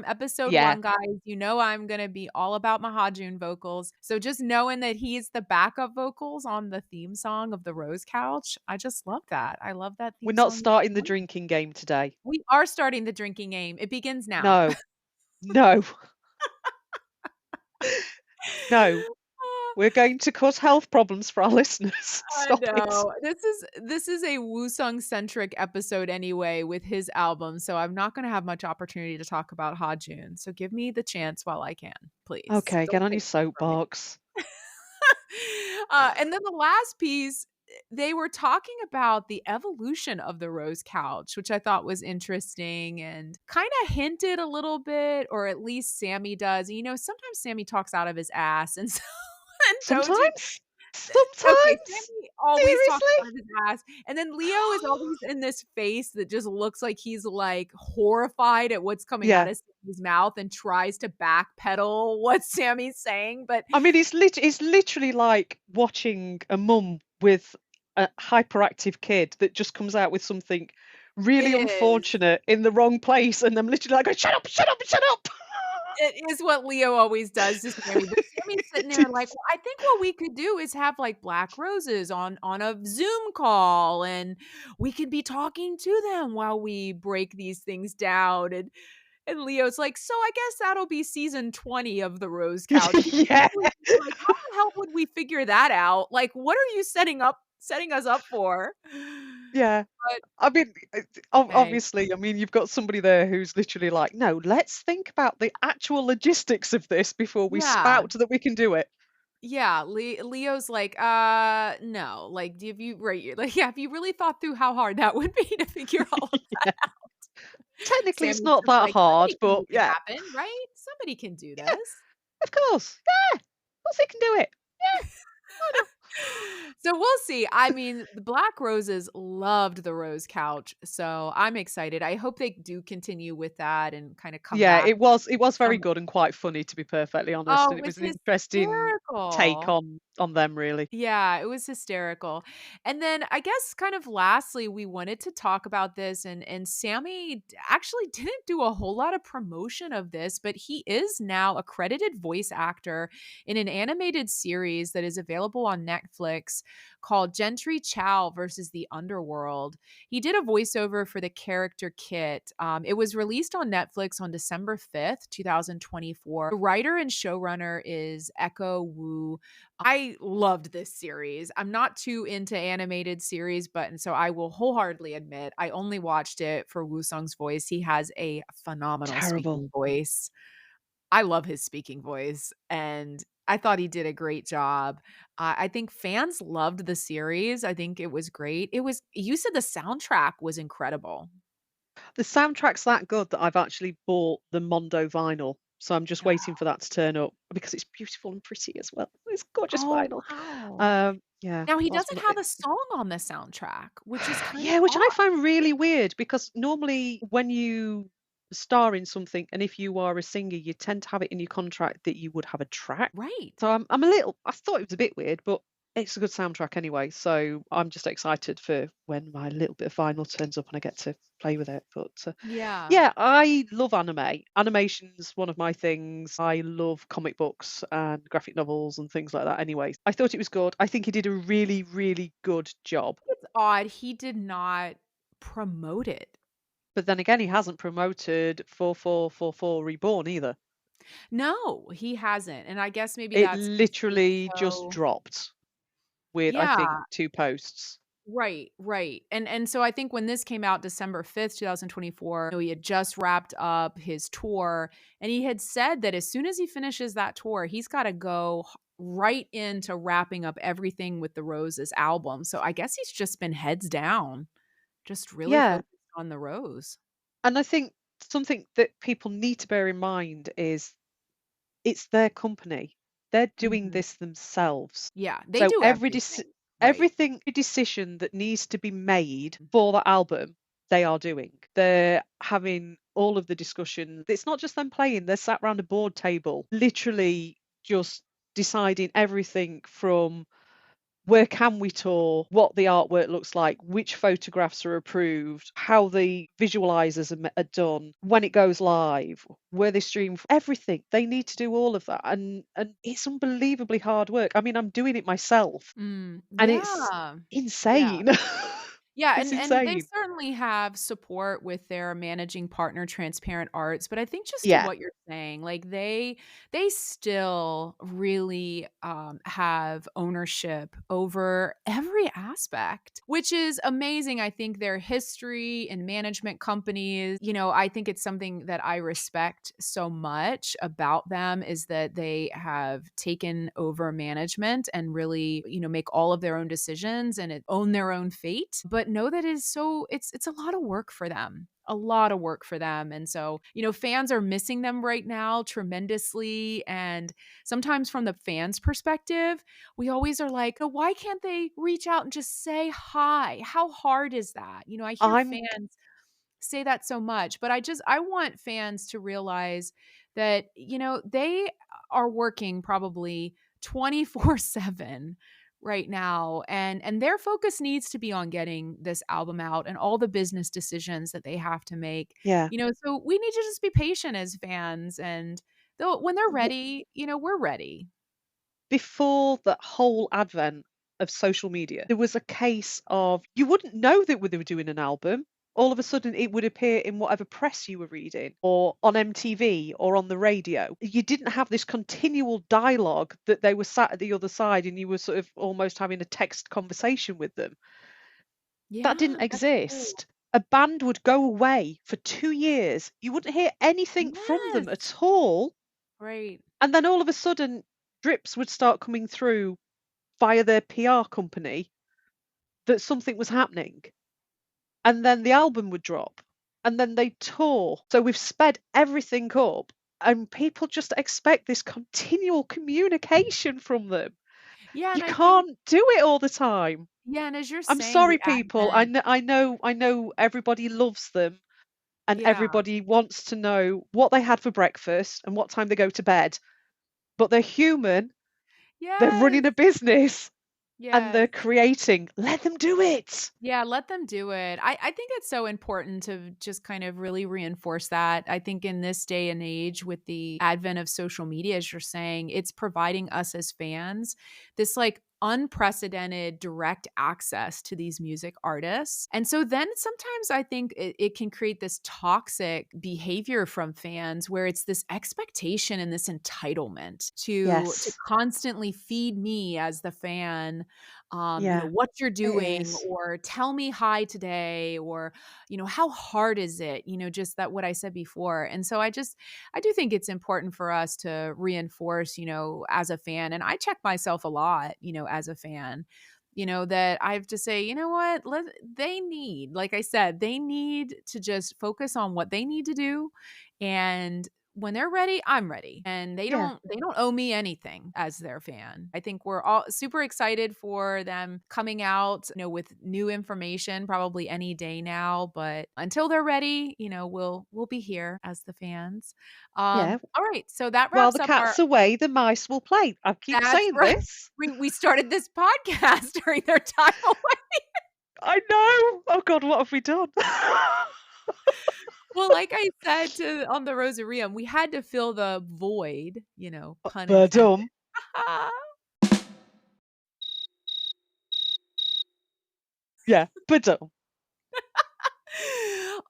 episode 1, guys, I'm gonna be all about my Hajun vocals. So just knowing that he's the backup vocals on the theme song of the Rose Couch, I just love that. I love that theme We're not song. starting the drinking game today. We are starting the drinking game. It begins now. No. No. We're going to cause health problems for our listeners. Stop it. This is a Wusong centric episode anyway with his album, so I'm not going to have much opportunity to talk about Hajun. So give me the chance while I can, please. Okay, get on your soapbox. And then the last piece, they were talking about the evolution of the Rose Couch, which I thought was interesting and kind of hinted a little bit, or at least Sammy does. Sometimes Sammy talks out of his ass, and so. Sometimes. Okay, Sammy always talks out of his ass. And then Leo is always in this face that just looks like he's like horrified at what's coming out of Sammy's mouth and tries to backpedal what Sammy's saying. But I mean, it's literally like watching a mum with a hyperactive kid that just comes out with something really unfortunate in the wrong place, and I'm literally like, shut up. It is what Leo always does to Sammy. But Sammy's sitting there like, well, I think what we could do is have like Black Roses on a Zoom call, and we could be talking to them while we break these things down. And Leo's like, so I guess that'll be season 20 of the Rose Couch. Yeah. Like, how the hell would we figure that out? Like, what are you setting us up for? Yeah. But, I mean, obviously, I mean, you've got somebody there who's literally like, no, let's think about the actual logistics of this before we spout that we can do it. Yeah, Leo's like, no. Like, if you really thought through how hard that would be to figure all of that out. Technically, it's not that hard, but yeah. Happen, right? Somebody can do this. Of course. Yeah. Of course he can do it. Yeah. Why not? So we'll see. I mean, the Black Roses loved the Rose Couch, so I'm excited. I hope they do continue with that and kind of come Yeah, back it was very some. good and quite funny, to be perfectly honest, Oh, and it it was was an interesting take hysterical. on them, really. Yeah, it was hysterical. And then I guess kind of lastly, we wanted to talk about this and Sammy actually didn't do a whole lot of promotion of this, but he is now a credited voice actor in an animated series that is available on Netflix called Gentry Chow versus the Underworld. He did a voiceover for the character Kit. It was released on Netflix on December 5th, 2024. The writer and showrunner is Echo Wu. I loved this series. I'm not too into animated series, but and so I will wholeheartedly admit I only watched it for Woo Sung's voice. He has a phenomenal Terrible. speaking voice. I love his speaking voice, and I thought he did a great job. I think fans loved the series. I think it was great. It was you said the soundtrack was incredible. The soundtrack's that good that I've actually bought the Mondo vinyl, so I'm just waiting for that to turn up because it's beautiful and pretty as well. It's gorgeous Oh, vinyl. wow. Yeah, Now he that's doesn't one have a song on the soundtrack, which is kind of yeah, which I odd. find really weird because normally when you star in something and if you are a singer, you tend to have it in your contract that you would have a track. Right. So I'm a little I thought it was a bit weird, but it's a good soundtrack anyway. So I'm just excited for when my little bit of vinyl turns up and I get to play with it. But Yeah. yeah, I love anime. Animation's one of my things. I love comic books and graphic novels and things like that anyway. I thought it was good. I think he did a really, really good job. It's odd he did not promote it. But then again, he hasn't promoted 4444 Reborn either. No, he hasn't, and I guess maybe It that's 'cause he's literally just so. dropped with, I think, Yeah, 2 posts. right, right, and so I think when this came out December 5th, 2024, he had just wrapped up his tour, and he had said that as soon as he finishes that tour, he's gotta go h right into wrapping up everything with the Roses album, so I guess he's just been heads down, just really Yeah, focused on the Rose. and I think something that people need to bear in mind is it's their company. They're doing Mhm. this themselves. Yeah, they So do everything, right. every decision that needs to be made for that album, they are doing. They're having all of the discussion. It's not just them playing, they're sat around a board table, literally just deciding everything from where can we tour, what the artwork looks like, which photographs are approved, how the visualizers are done, when it goes live, where they stream, everything. They need to do all of that, and it's unbelievably hard work. I mean, I'm doing it myself, and it's Yeah. Yeah. insane. Yeah, It's and they insane. certainly have support with their managing partner, Transparent Arts, but I think just to Yeah, what you're saying, like, they still really, have ownership over every aspect, which is amazing. I think their history and management companies, I think it's something that I respect so much about them is that they have taken over management and really, make all of their own decisions and own their own fate, but know that it's a lot of work for them. A lot of work for them. And so, fans are missing them right now tremendously. And sometimes from the fans' perspective, we always are like, oh, why can't they reach out and just say hi? How hard is that? I hear I'm fans say that so much, but I want fans to realize that, they are working probably 24/7 right now, and their focus needs to be on getting this album out and all the business decisions that they have to make. yeah. So we need to just be patient as fans, and they'll when they're W- ready, we're ready. Before the whole advent of social media, there was a case of you wouldn't know that they were doing an album. All of a sudden, it would appear in whatever press you were reading, or on MTV, or on the radio. You didn't have this continual dialogue that they were sat at the other side and you were sort of almost having a text conversation with them. That Yeah, didn't that's true. exist. A band would go away for 2 years. You wouldn't hear anything from them Yes. at all. Right. And then all of a sudden, drips would start coming through via their PR company that something was happening. And then the album would drop. And then they tour. So we've sped everything up And people just expect this continual communication from them. Yeah, You and I think can't do it all the time. yeah, and as you're I'm saying, the sorry, people. advent I know everybody loves them and yeah. everybody wants to know what they had for breakfast and what time they go to bed. But they're human, they're Yes. running a business, and Yes. they're creating. Let them do it. Yeah, let them do it. I think it's so important to just kind of really reinforce that. I think in this day and age, with the advent of social media, as you're saying, it's providing us as fans this like unprecedented direct access to these music artists. And so then sometimes I think it can create this toxic behavior from fans where it's this expectation and this entitlement to Yes. constantly feed me as the fan Yeah, what you're it doing, is. or tell me hi today, or, how hard is it? Just that what I said before. And so I do think it's important for us to reinforce, as a fan. And I check myself a lot, as a fan, that I have to say, you know what, like I said, they need to just focus on what they need to do. And when they're ready, I'm ready. And Yeah. they don't owe me anything as their fan. I think we're all super excited for them coming out, with new information probably any day now, but until they're ready, we'll be here as the fans. Yeah. All right, so that While wraps the up our cat's away, the mice will play. I keep that's saying right. this. We started this podcast during their time away. I know. Oh God, what have we done? Well, like I said on the Rosarium, we had to fill the void, pun intended. Verdum. Yeah, verdum.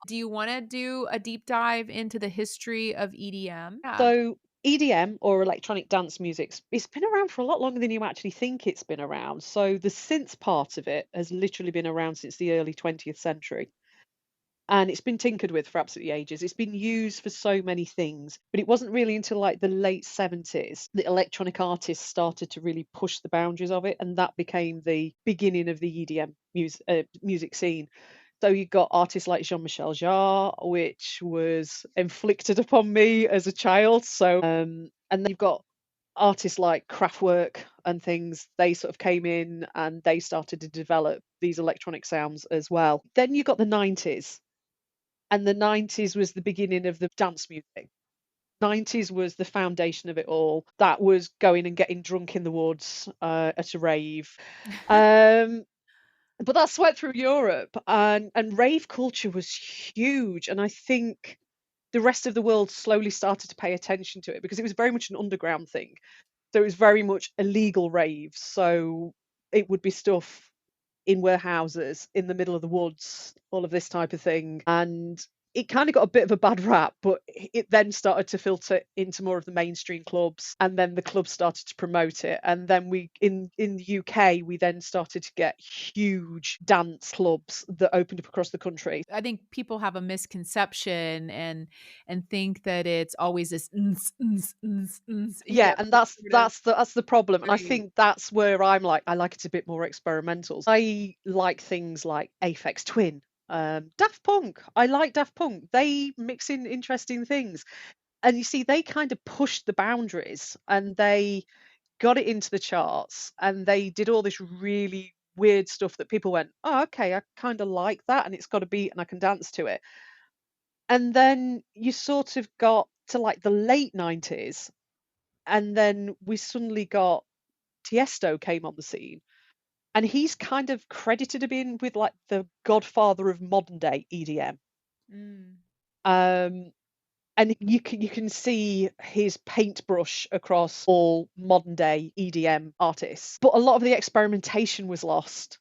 Do you wanna do a deep dive into the history of EDM? Yeah. So EDM or electronic dance music, it's been around for a lot longer than you actually think it's been around. So the synth part of it has literally been around since the early 20th century. And it's been tinkered with for absolutely ages. It's been used for so many things, but it wasn't really until like the late 70s that electronic artists started to really push the boundaries of it, and that became the beginning of the EDM music scene. So you got artists like Jean-Michel Jarre, which was inflicted upon me as a child. And then you've got artists like Kraftwerk and things. They sort of came in and they started to develop these electronic sounds as well. Then you got the 90s, and the 90s was the beginning of the dance music. 90s was the foundation of it all. That was going and getting drunk in the woods at a rave. Um, but that swept through Europe, and rave culture was huge. And I think the rest of the world slowly started to pay attention to it because it was very much an underground thing. So it was very much illegal raves. So it would be stuff in warehouses in the middle of the woods, all of this type of thing. And it kind of got a bit of a bad rap, but it then started to filter into more of the mainstream clubs, and then the clubs started to promote it. And then we in the UK we then started to get huge dance clubs that opened up across the country. I think people have a misconception and think that it's always this "ns, ns, ns, ns," Yeah, and that's sort of that's the that's the problem. And I right. think that's where I like it a bit more experimental. I like things like Aphex Twin, Daft Punk. I like Daft Punk. They mix in interesting things. And you see, they kind of pushed the boundaries and they got it into the charts and they did all this really weird stuff that people went, oh, okay, I kind of like that, and it's got a beat and I can dance to it. And then you sort of got to like the late 90s, and then we suddenly got Tiesto came on the scene, and he's kind of credited being with like the godfather of modern day EDM. Mm. Um, and you can see his paintbrush across all modern day EDM artists. But a lot of the experimentation was lost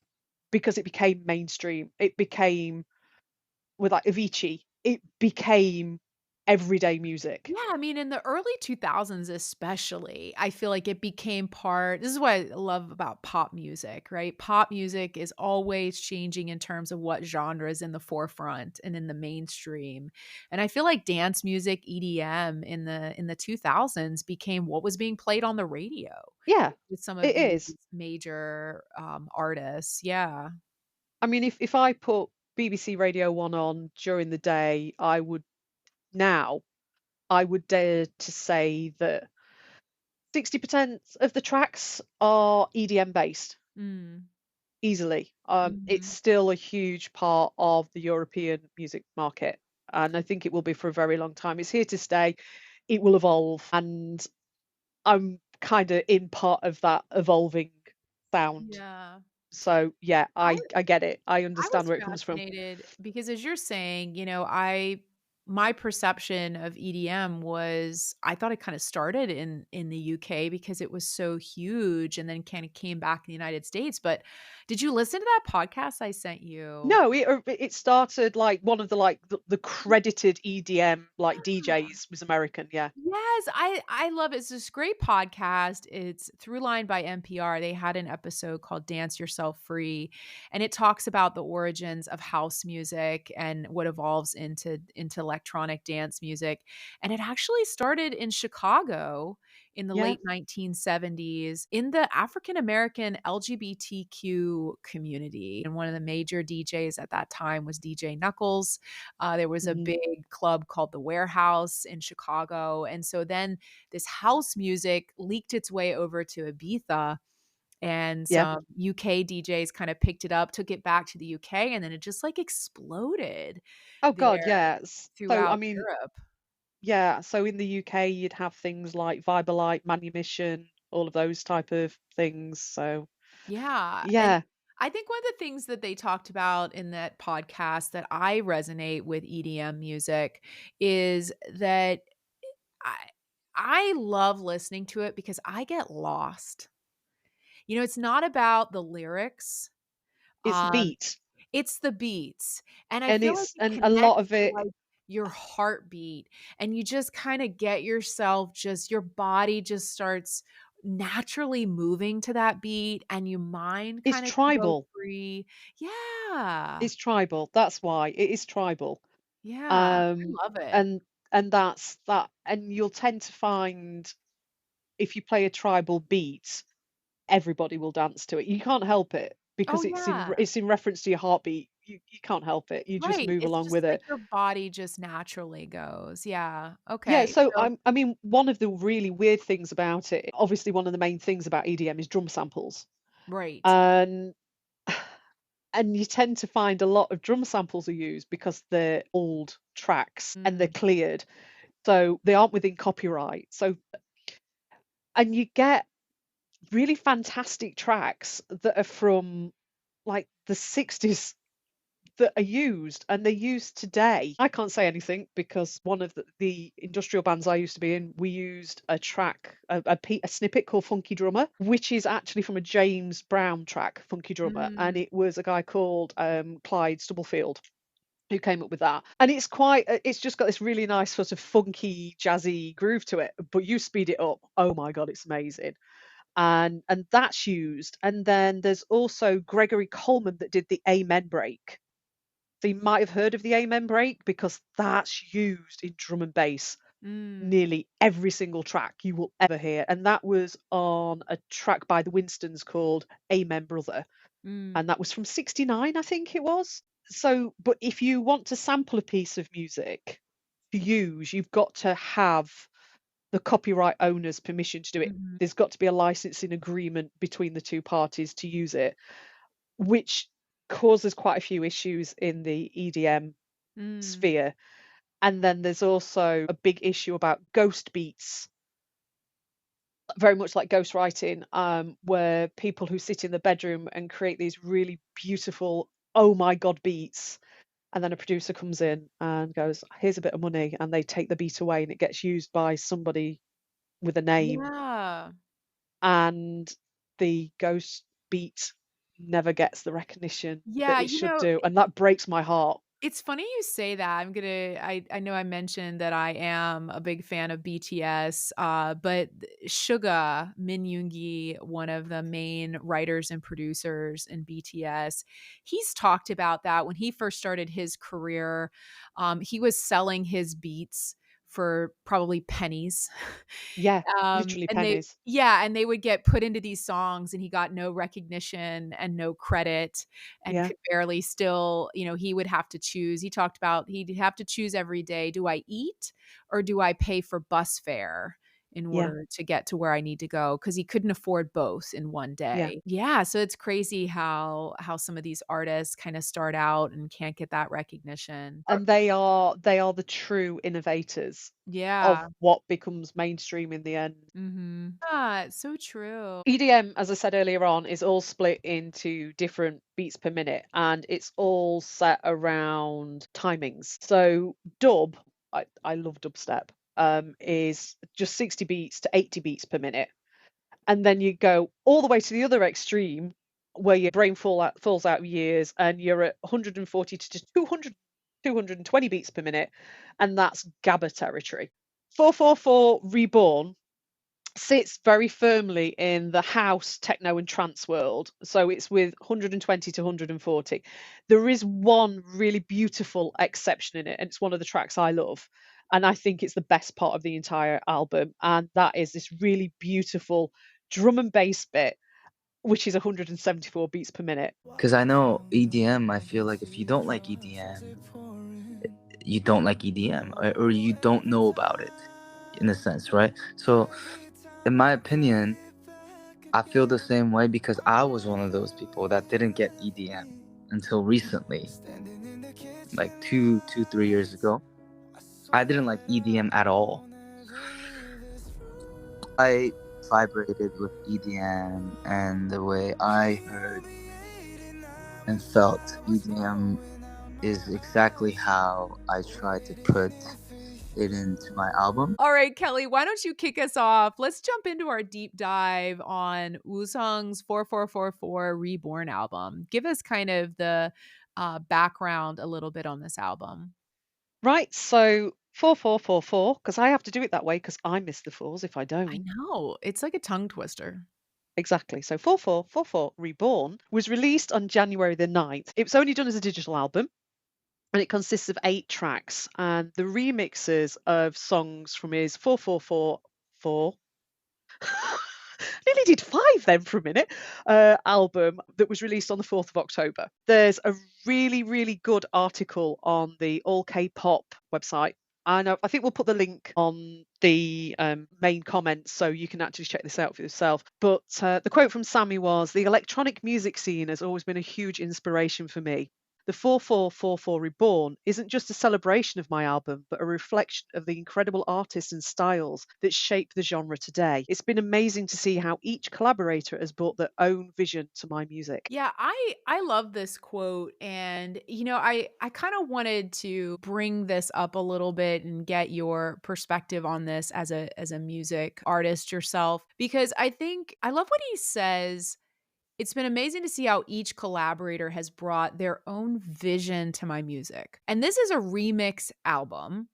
because it became mainstream. It became with like Avicii, it became everyday music. Yeah, I mean, in the early 2000s especially, I feel like it became part this is what I love about pop music, right? Pop music is always changing in terms of what genre is in the forefront and in the mainstream. And I feel like dance music, EDM in the 2000s became what was being played on the radio Yeah, with some of it these is. major artists. Yeah. I mean, if I put BBC Radio 1 on during the day, I would now I would dare to say that 60% of the tracks are EDM based, Mm. easily. It's Mhm. still a huge part of the European music market, and I think it will be for a very long time. It's here to stay. It will evolve, and I'm kind of in part of that evolving sound. Yeah. So yeah, I I get it. I I understand was where it comes from. fascinated because as you're saying, my perception of EDM was I thought it kind of started in the UK because it was so huge and then kind of came back in the United States. But did you listen to that podcast I sent you? No, it started like one of the the credited EDM like DJs was American. Yeah, Yes, I love it. It's this great podcast. It's Throughline by NPR. They had an episode called Dance Yourself Free, and it talks about the origins of house music and what evolves into electronic dance music. And it actually started in Chicago in the yeah, late 1970s in the African American LGBTQ community. And one of the major DJs at that time was DJ Knuckles. There was a hmm, big club called The Warehouse in Chicago. And so then this house music leaked its way over to Ibiza, and yeah. some UK DJs kind of picked it up, took it back to the UK, and then it just like exploded Oh God, there yeah. So I throughout mean, Europe. yeah. So in the UK, you'd have things like Viberlight, Manumission, all of those type of things. So Yeah. And yeah, I think one of the things that they talked about in that podcast that I resonate with EDM music is that I I love listening to it because I get lost. It's not about the lyrics, it's the um, beat, it's the beats, and I and feel like it's it and a lot connects of to, it like, your heartbeat, and you just kinda get yourself just your body just starts naturally moving to that beat, and your mind is kinda can go tribal. free. Yeah. It's tribal. That's why it is tribal. Yeah. Um, I love it. and that's that. And you'll tend to find if you play a tribal beat, everybody will dance to it. You can't help it Oh, because yeah. it's in reference to your heartbeat. You can't help it. You just Right. move It's along just with like it. your body just naturally goes. Yeah. Yeah, Okay. so So I mean, one of the really weird things about it, obviously one of the main things about EDM is drum samples. right. And and you tend to find a lot of drum samples are used because they're old tracks and they're Mm. cleared. So they aren't within copyright. So and you get really fantastic tracks that are from like the 60s that are used and they're used today. I can't say anything because one of the industrial bands I used to be in, we used a track, a snippet called Funky Drummer, which is actually from a James Brown track, Funky Drummer, and Mm. it was a guy called Clyde Stubblefield who came up with that. And it's quite, it's just got this really nice sort of funky, jazzy groove to it. But you speed it up, oh my God, it's amazing. And that's used. And then there's also Gregory Coleman that did the Amen break. So you might have heard of the Amen break because that's used in drum and bass Mm. nearly every single track you will ever hear. And that was on a track by the Winstons called Amen Brother. Mm. And that was from 69, I think it was. So, but if you want to sample a piece of music to use, you've got to have the copyright owner's permission to do it. Mhm. There's got to be a licensing agreement between the two parties to use it, which causes quite a few issues in the EDM Mm. sphere. And then there's also a big issue about ghost beats, very much like ghostwriting, where people who sit in the bedroom and create these really beautiful, oh my God, beats. And then a producer comes in and goes, here's a bit of money. And they take the beat away and it gets used by somebody with a name. Yeah. And the ghost beat never gets the recognition that Yeah, it should do. And that breaks my heart. it's funny you say that. I know I mentioned that I am a big fan of BTS, but Suga Min Yoongi, one of the main writers and producers in BTS, he's talked about that when he first started his career. He was selling his beats for probably pennies. Yeah, literally And pennies. they would get put into these songs and he got no recognition and no credit and Yeah, could barely still, he would have to choose. He talked about he'd have to choose every day, do I eat or do I pay for bus fare in yeah, order to get to where I need to go? Because he couldn't afford both in one yeah. day. Yeah, so it's crazy how some of these artists kind of start out and can't get that recognition. And they are the true innovators of Yeah. what becomes mainstream in the end. Mhm. Yeah, it's so true. EDM, as I said earlier on, is all split into different beats per minute and it's all set around timings. So dub, I love dubstep, is just 60 beats to 80 beats per minute. And then you go all the way to the other extreme where your brain falls out of years and you're at 140 to 200, 220 beats per minute, and that's GABA territory. 444 Reborn sits very firmly in the house, techno, and trance world. So it's with 120 to 140. There is one really beautiful exception in it, and it's one of the tracks I love. And I think it's the best part of the entire album. And that is this really beautiful drum and bass bit, which is 174 beats per minute. Because I know EDM, I feel like if you don't like EDM, you don't like EDM, or you don't know about it, in a sense, right? So, in my opinion, I feel the same way because I was one of those people that didn't get EDM until recently, like 3 years ago. I didn't like EDM at all. I vibrated with EDM, and the way I heard and felt EDM is exactly how I try to put it into my album. All right, Kelly, why don't you kick us off? Let's jump into our deep dive on Wusung's 4444 Reborn album. Give us kind of the background a little bit on this album. Right, so 4444, because I have to do it that way because I miss the fours if I I don't. know. It's like a tongue twister. Exactly. So 4444 Reborn was released on January the 9th. It was only done as a digital album and it consists of 8 tracks and the remixes of songs from his 4444 nearly did 5 then for a minute album that was released on the 4th of October. There's a really, really good article on the All K-pop website. I think we'll put the link on the main comments so you can actually check this out for yourself. But the quote from Sammy was, "The electronic music scene has always been a huge inspiration for me. The 4444 Reborn isn't just a celebration of my album, but a reflection of the incredible artists and styles that shape the genre today. It's been amazing to see how each collaborator has brought their own vision to my music." Yeah, I love this quote, and I kind of wanted to bring this up a little bit and get your perspective on this as a music artist yourself, because I think I love what he says. It's been amazing to see how each collaborator has brought their own vision to my music. And this is a remix album.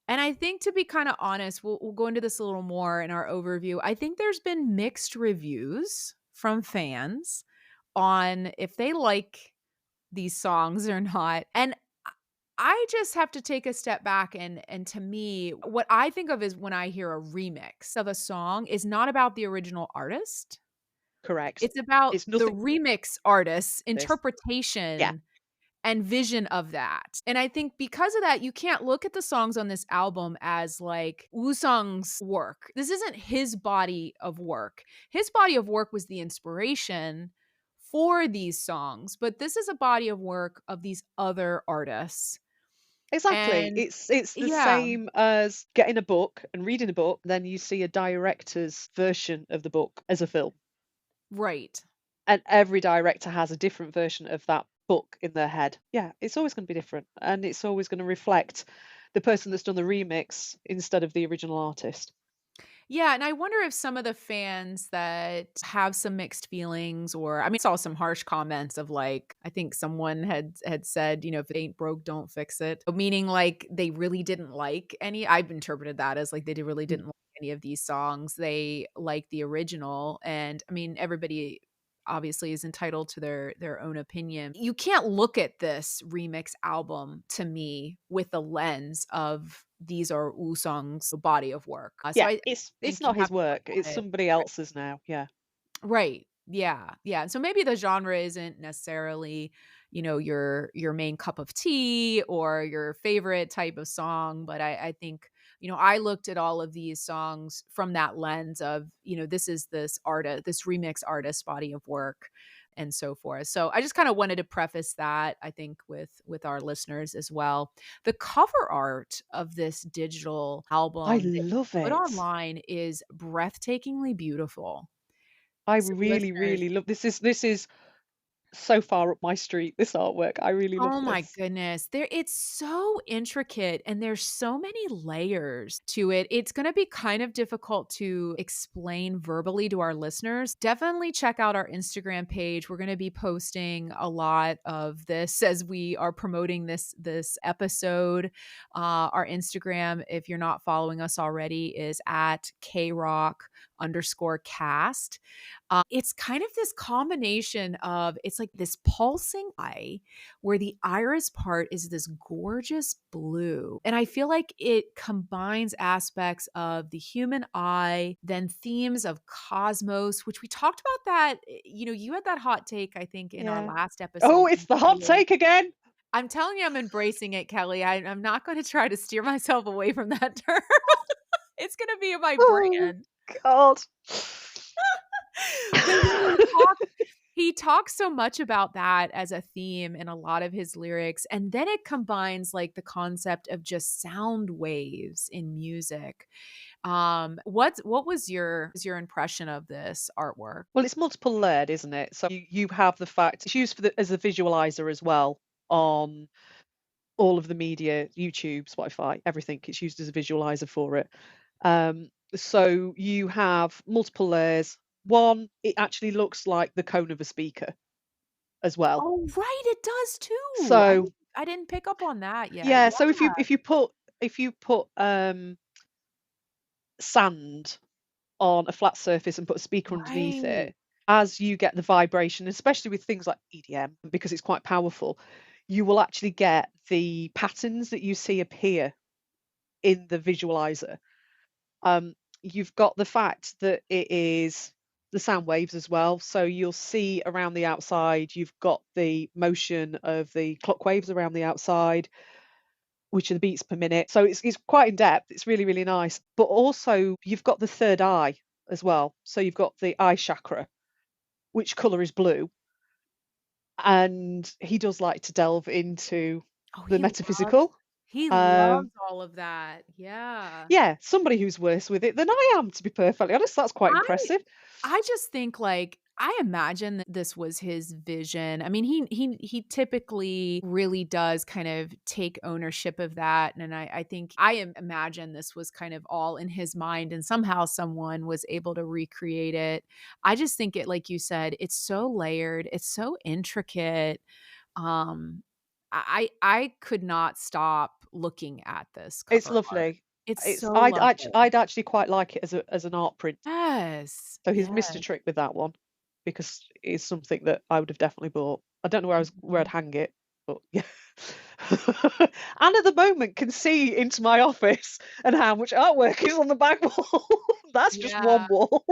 And I think, to be kind of honest, we'll go into this a little more in our overview. I think there's been mixed reviews from fans on if they like these songs or not. And I just have to take a step back, and to me, what I think of is when I hear a remix of a song is not about the original artist. Correct. It's about It's the nothing remix artist's like this. Yeah, interpretation and vision of that. And I think because of that, you can't look at the songs on this album as like Wusung's work. This isn't his body of work. His body of work was the inspiration for these songs, but this is a body of work of these other artists. exactly. And It's the yeah, same as getting a book and reading a book, then you see a director's version of the book as a film. right. And every director has a different version of that book in their head. Yeah, it's always going to be different. And it's always going to reflect the person that's done the remix instead of the original artist. Yeah, and I wonder if some of the fans that have some mixed feelings, or I mean, saw some harsh comments of like, I think someone had said, if it ain't broke, don't fix it. Meaning like they really didn't like any. I've interpreted that as like really Mm. didn't like any of these songs. They liked the original. And I mean, everybody obviously is entitled to their own opinion. You can't look at this remix album to me with the lens of these are Woo-sung's body of work. So Yeah, I it's think you not have his to look work, it's at it. somebody else's now, yeah. Right. Yeah. Yeah. So maybe the genre isn't necessarily, your main cup of tea or your favorite type of song. But I think, I looked at all of these songs from that lens of, this is this artist, this remix artist body of work and so forth. So I just kind of wanted to preface that, I think, with our listeners as well. The cover art of this digital I album that love you put it. online is breathtakingly beautiful. I So really, listeners, really love this is so far up my street, this artwork, I really love oh my this. goodness, it's so intricate and there's so many layers to it. It's gonna be kind of difficult to explain verbally to our listeners. Definitely check out our Instagram page. We're gonna be posting a lot of this as we are promoting this episode. Our Instagram, if you're not following us already, is at krock_cast. It's kind of this combination of it's like this pulsing eye where the iris part is this gorgeous blue. And I feel like it combines aspects of the human eye, then themes of cosmos, which we talked about that. You had that hot take, I think, in our Yeah. last Oh, episode. it's the hot take again! I'm telling you, I'm embracing it, Kelly. I'm not going to try to steer myself away from that term. It's going to be in my Oh, brand. God. But he talks so much about that as a theme in a lot of his lyrics, and then it combines like the concept of just sound waves in music. What was your impression of this artwork? Well, it's multiple layered, isn't it? So you have the fact it's used as a visualizer as well on all of the media, YouTube, Spotify, everything. It's used as a visualizer for it. So you have multiple layers. One, it actually looks like the cone of a speaker as well. Oh, right, it does too. I So didn't I didn't pick up on that yet. yeah, Yeah. so if you put sand on a flat surface and put a speaker underneath Right. it, as you get the vibration, especially with things like EDM, because it's quite powerful, you will actually get the patterns that you see appear in the visualizer. You've got the fact that it is the sound waves as well. So you'll see around the outside, you've got the motion of the clock waves around the outside, which are the beats per minute. So it's quite in depth. It's really, really nice. But also you've got the third eye as well. So you've got the eye chakra, which colour is blue. And he does like to delve into Oh, the metaphysical. he Um, loves all of that. Yeah. yeah, somebody who's worse with it than I am, to be perfectly honest. That's quite I impressive. I just think, like, I imagine that this was his vision. I mean, he typically really does kind of take ownership of that, and I think imagine this was kind of all in his mind, and somehow someone was able to recreate it. I just think it, like you said, it's so layered, it's so intricate. Um, I could not stop looking at this It's cover art. lovely. It's It's so lovely. I'd actually quite like it as an art print. Yes, So he's missed a yes. trick with that one because it's something that I would have definitely bought. I don't know where I'd Mhm. hang it, but yeah. And at the moment can see into my office and how much artwork is on the back wall. That's just Yeah. one wall.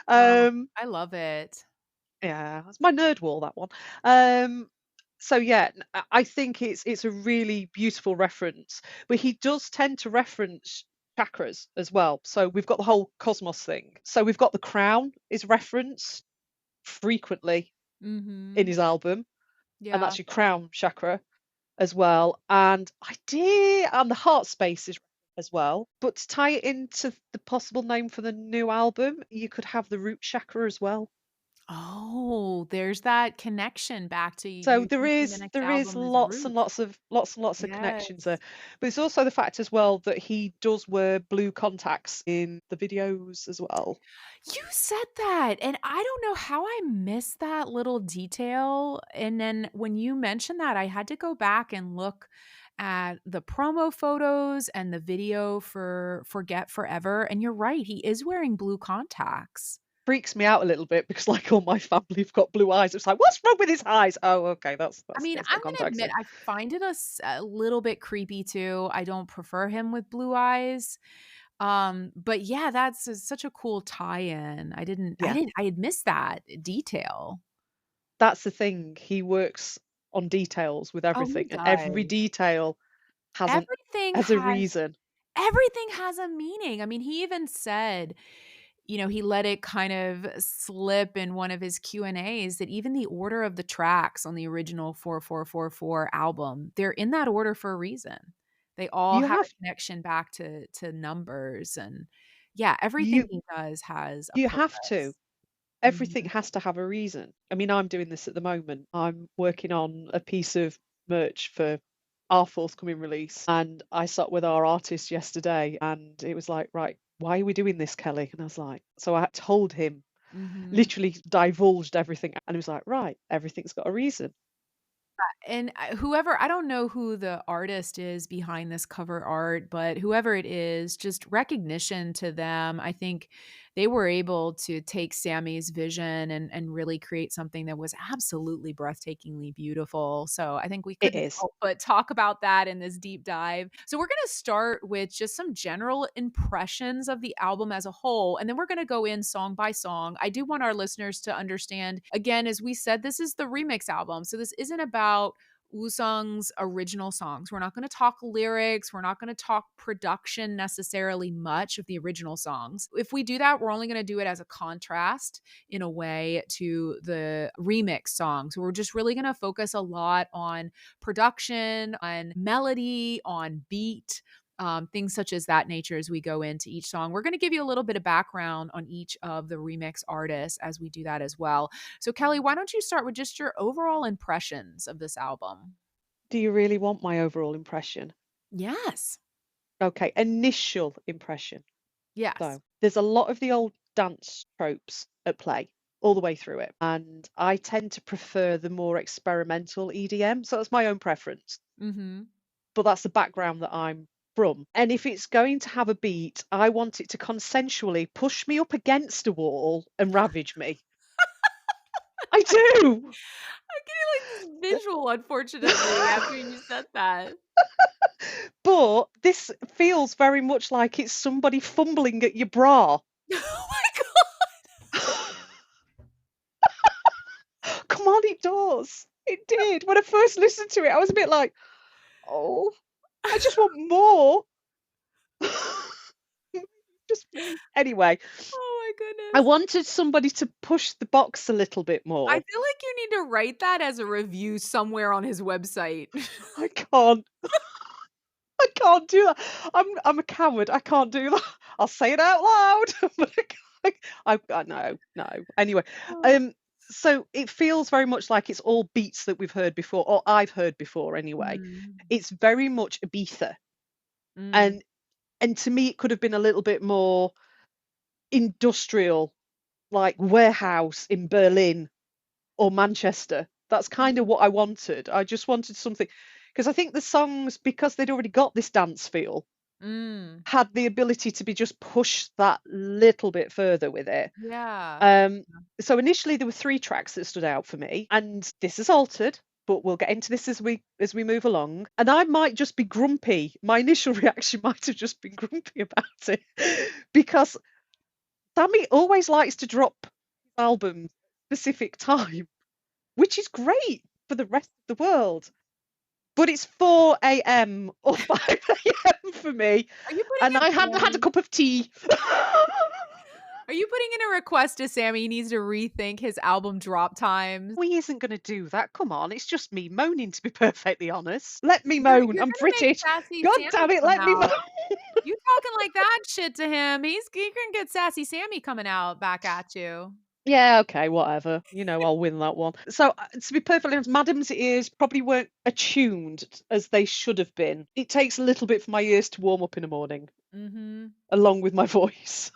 Oh, Um, I love it. yeah, it's my nerd wall, that one. So yeah, I think it's a really beautiful reference, but he does tend to reference chakras as well. So we've got the whole cosmos thing. So we've got the crown is referenced frequently in Mhm. his album, and Yeah. that's your crown chakra as well. And and the heart space is as well. But to tie it into the possible name for the new album, you could have the root chakra as well. Oh, there's that connection back to So you there thinking the is next there is album is lots and Roots. lots of connections there. Yes. But it's also the fact as well that he does wear blue contacts in the videos as well. You said that, and I don't know how I missed that little detail, and then when you mentioned that, I had to go back and look at the promo photos and the video for Forget Forever, and you're right, he is wearing blue contacts. freaks me out a little bit because like all my family have got blue eyes. It's like, what's wrong with his eyes? Oh, okay, that's I mean, that's I'm got gonna contacts admit in. I find it a little bit creepy too. I don't prefer him with blue eyes. But yeah, that's such a cool tie-in. Yeah, I had missed that detail. that's the thing. He works on details with Oh, he everything, and every does. detail has an Everything has a has reason. everything has a meaning. I mean, he even said, he let it kind of slip in one of his Q&As that even the order of the tracks on the original 4444 album, they're in that order for a reason. They all You have have a connection back to numbers, and yeah, everything you he does has a you have to. purpose. Everything Mhm. has to have a reason. I mean, I'm doing this at the moment. I'm working on a piece of merch for our forthcoming release, and I sat with our artist yesterday, and it was like, right, why are we doing this, Kelly? And I was like, so I told him, Mhm. literally divulged everything, and he was like, right, everything's got a reason. And whoever, I don't know who the artist is behind this cover art, but whoever it is, just recognition to them. I think they were able to take Sammy's vision and really create something that was absolutely breathtakingly beautiful. So I think we It couldn't is. help but talk about that in this deep dive. So we're going to start with just some general impressions of the album as a whole, and then we're going to go in song by song. I do want our listeners to understand, again, as we said, this is the remix album. So this isn't about Woo-sung's original songs. We're not going to talk lyrics. We're not going to talk production necessarily much of the original songs. If we do that, we're only going to do it as a contrast in a way to the remix songs. We're just really going to focus a lot on production, on melody, on beat, things such as that nature as we go into each song. We're going to give you a little bit of background on each of the remix artists as we do that as well. So, Kelly, why don't you start with just your overall impressions of this album? Do you really want my overall impression? Yes. Okay, initial impression. Yes. So there's a lot of the old dance tropes at play all the way through it. And I tend to prefer the more experimental EDM. So that's my own preference. Mm-hmm. But that's the background that I'm from. And if it's going to have a beat, I want it to consensually push me up against a wall and ravage me. I do. I'm getting like this visual, unfortunately, after you said that. But this feels very much like it's somebody fumbling at your bra. Oh my God. Come on, it does. It did. When I first listened to it, I was a bit like, oh, I just want more. Just me. Anyway, Oh my I goodness. wanted somebody to push the box a little bit I more. feel like you need to write that as a review somewhere on his website. I can't. I can't do that. I'm a coward. I can't do that. I'll say it out loud. But I no. Anyway, Oh. um, so it feels very much like it's all beats that we've heard before, or I've heard before anyway. Mm. It's very much Ibiza, Mm. and to me it could have been a little bit more industrial, like warehouse in Berlin or Manchester. That's kind of what I wanted. I just wanted something because I think the songs, because they'd already got this dance feel, Mm. had the ability to be just pushed that little bit further with it. Yeah. So initially there were 3 tracks that stood out for me, and this has altered, but we'll get into this as we move along. And I might just be grumpy. My initial reaction might have just been grumpy about it because Sammy always likes to drop albums specific time, which is great for the rest of the world. But it's 4 a.m. or 5 a.m. for me, Are you putting and in I hadn't had a Sammy? cup of tea. Are you putting in a request to Sammy? He needs to rethink his album drop times. He isn't going to do that. Come on, it's just me moaning, to be perfectly honest. Let me moan. You're I'm gonna make British. Sassy God damn Sammy it, come let me moan. out. You talking like that shit to him, he can get Sassy Sammy coming out back at you. Yeah, okay, whatever. I'll win that one. So, to be perfectly honest, Madam's ears probably weren't attuned as they should have been. It takes a little bit for my ears to warm up in the morning, Mhm. along with my voice.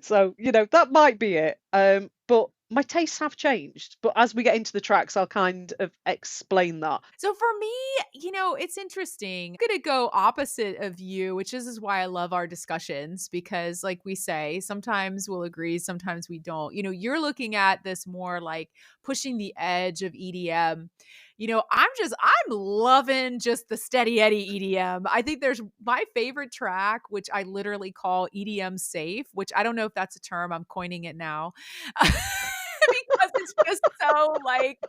So, that might be it. But my tastes have changed, but as we get into the tracks, I'll kind of explain that. So for me, it's interesting. I'm gonna go opposite of you, which is why I love our discussions because, like we say, sometimes we'll agree, sometimes we don't. You're looking at this more like pushing the edge of EDM. I'm loving just the steady Eddie EDM. I think there's my favorite track, which I literally call EDM safe, which I don't know if that's a term. I'm coining it now. Because it's just so like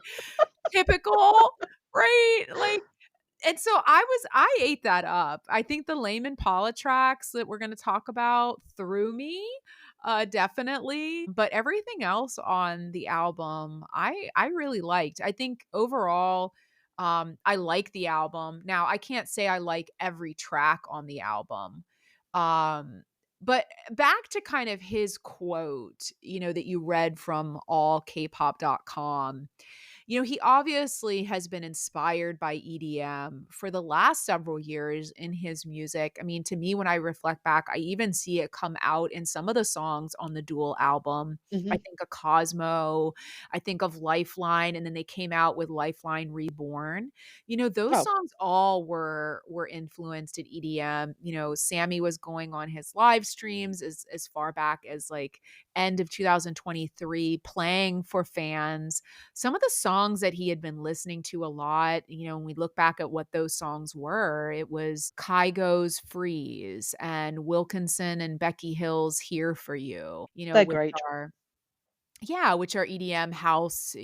typical, right? Like, and so I ate that up. I think the Lame Impala tracks that we're gonna talk about threw me, definitely, but everything else on the album, I really liked. I think overall, I like the album. Now, I can't say I like every track on the album. Um, but back to kind of his quote, that you read from allkpop.com. He obviously has been inspired by EDM for the last several years in his music. I mean, to me, when I reflect back, I even see it come out in some of the songs on the Dual album. I Mhm. think of Cosmo, I think of Lifeline, and then they came out with Lifeline Reborn. Those Oh, songs all were influenced in EDM. Sammy was going on his live streams as far back as like end of 2023 playing for fans. Some of the songs that he had been listening to a lot, when we look back at what those songs were, it was Kygo's Freeze and Wilkinson and Becky Hill's Here for You, they're which great. are yeah, which are EDM house,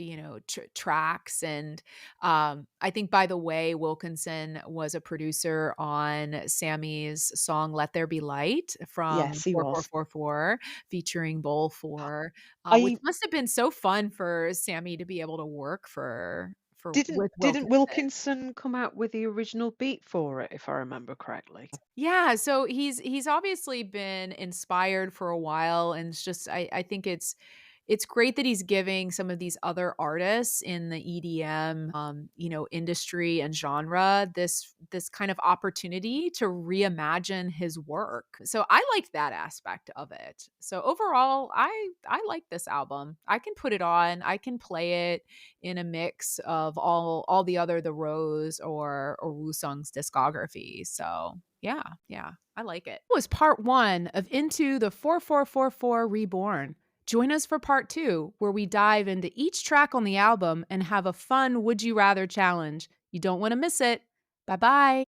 tracks. And I think, by the way, Wilkinson was a producer on Sammy's song Let There Be Light from Yes, he was. 4444 featuring Bowl 4, which I must have been so fun for Sammy to be able to work for didn't with didn't Wilkinson. Wilkinson come out with the original beat for it, if I remember correctly? Yeah, so he's obviously been inspired for a while, and it's just I think it's great that he's giving some of these other artists in the EDM, industry and genre this kind of opportunity to reimagine his work. So I liked that aspect of it. So overall, I like this album. I can put it on. I can play it in a mix of all the other The Rose or Woo-sung's discography. So yeah, yeah, I like it. That was part 1 of Into the 4444 Reborn. Join us for part 2, where we dive into each track on the album and have a fun Would You Rather challenge. You don't want to miss it. Bye bye.